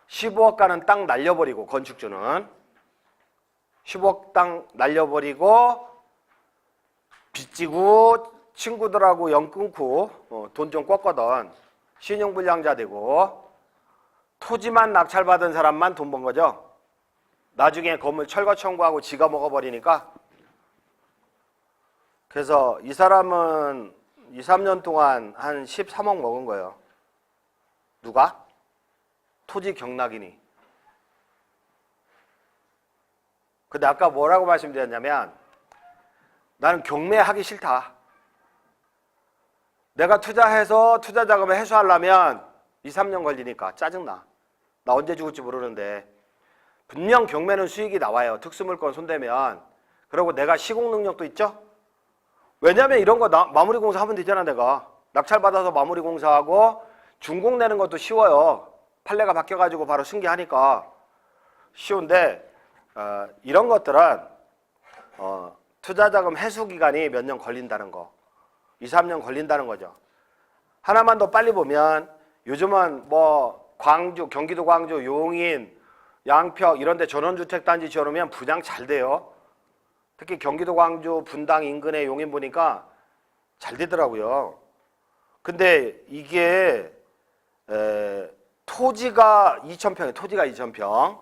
15억 가는 땅 날려버리고, 건축주는 15억 땅 날려버리고 빚지고 친구들하고 연 끊고 돈 좀 꿨거든. 신용불량자 되고 토지만 낙찰받은 사람만 돈 번 거죠. 나중에 건물 철거 청구하고 지가 먹어버리니까. 그래서 이 사람은 2, 3년 동안 한 13억 먹은 거예요. 누가? 토지 경락인이. 근데 아까 뭐라고 말씀드렸냐면 나는 경매하기 싫다. 내가 투자해서 투자 자금을 회수하려면 2, 3년 걸리니까 짜증나. 나 언제 죽을지 모르는데 분명 경매는 수익이 나와요. 특수물건 손대면. 그리고 내가 시공 능력도 있죠? 왜냐면 이런 거 마무리 공사하면 되잖아. 내가 낙찰받아서 마무리 공사하고 준공 내는 것도 쉬워요. 판례가 바뀌어가지고 바로 승계하니까 쉬운데 이런 것들은 투자자금 회수 기간이 몇 년 걸린다는 거. 2, 3년 걸린다는 거죠. 하나만 더 빨리 보면 요즘은 뭐 광주, 경기도 광주, 용인, 양평 이런 데 전원주택 단지 지어놓으면 분양 잘 돼요. 특히 경기도 광주 분당 인근의 용인 보니까 잘 되더라고요. 근데 이게 토지가 2,000평이에요. 토지가 2,000평.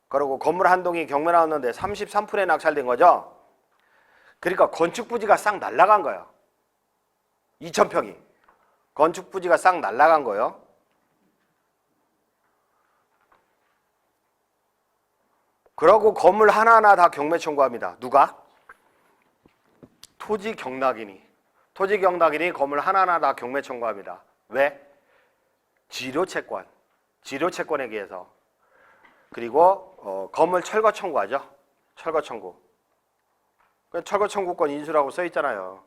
그리고 건물 한 동이 경매 나왔는데 33%에 낙찰된 거죠. 그러니까 건축 부지가 싹 날아간 거예요. 2,000평이. 건축 부지가 싹 날아간 거예요. 그러고 건물 하나하나 다 경매 청구합니다. 누가? 토지 경락인이. 토지 경락인이 건물 하나하나 다 경매 청구합니다. 왜? 지료 채권. 지료 채권에 의해서. 그리고 건물 철거 청구하죠. 철거 청구. 철거 청구권 인수라고 써 있잖아요.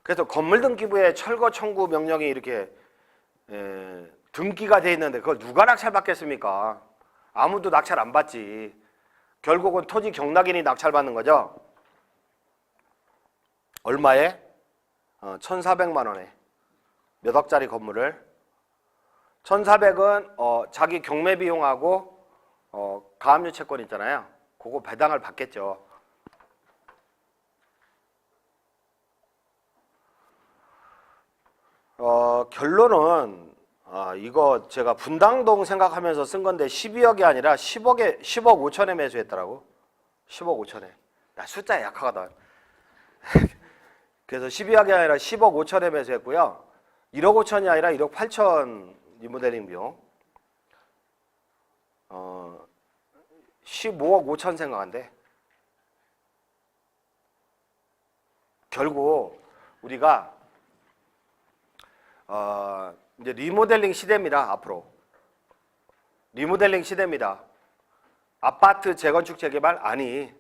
그래서 건물 등기부에 철거 청구 명령이 이렇게 등기가 돼 있는데 그걸 누가 낙찰받겠습니까? 아무도 낙찰 안 받지. 결국은 토지 경락인이 낙찰받는 거죠. 얼마에? 1,400만 원에. 몇 억짜리 건물을. 1,400은 자기 경매 비용하고 가압류 채권 있잖아요. 그거 배당을 받겠죠. 결론은 이거 제가 분당동 생각하면서 쓴 건데 12억이 아니라 10억 5천에 매수했더라고. 10억 5천에. 야, 숫자에 약하거든. 그래서 12억이 아니라 10억 5천에 매수했고요. 1억 5천이 아니라 1억 8천 리모델링 비용. 15억 5천 생각한대. 결국 우리가 이제 리모델링 시대입니다. 앞으로 리모델링 시대입니다. 아파트 재건축 재개발 아니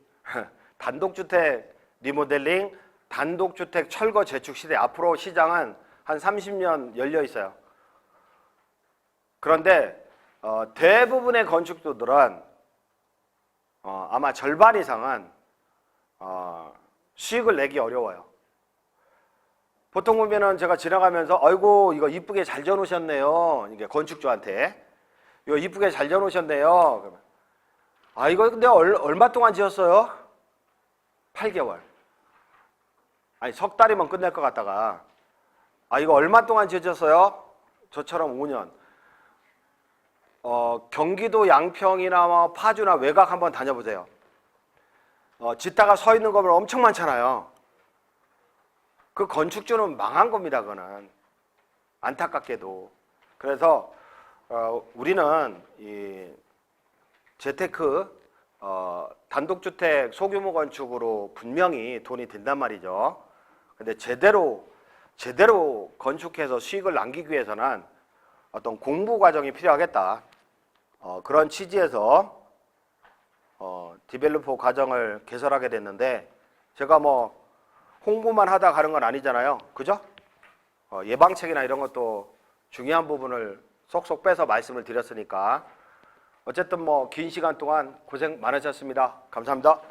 단독주택 리모델링, 단독주택 철거 재축 시대. 앞으로 시장은 한 30년 열려 있어요. 그런데 대부분의 건축주들은 아마 절반 이상은 수익을 내기 어려워요. 보통 보면은 제가 지나가면서 아이고 이거 이쁘게 잘 지어놓으셨네요. 이게 건축주한테 이거 이쁘게 잘 지어놓으셨네요. 그러면 아 이거 근데 얼마 동안 지었어요? 8개월. 아니 석 달이면 끝낼 것 같다가 아 이거 얼마 동안 지어졌어요? 저처럼 5년. 경기도 양평이나 뭐 파주나 외곽 한번 다녀보세요. 짓다가 서 있는 건물 엄청 많잖아요. 그 건축주는 망한 겁니다. 그거는 안타깝게도. 그래서 우리는 이 재테크 단독주택 소규모 건축으로 분명히 돈이 된단 말이죠. 근데 제대로 건축해서 수익을 남기기 위해서는 어떤 공부 과정이 필요하겠다. 그런 취지에서 디벨로퍼 과정을 개설하게 됐는데 제가 뭐 홍보만 하다 가는 건 아니잖아요. 그죠? 예방책이나 이런 것도 중요한 부분을 쏙쏙 빼서 말씀을 드렸으니까 어쨌든 뭐 긴 시간 동안 고생 많으셨습니다. 감사합니다.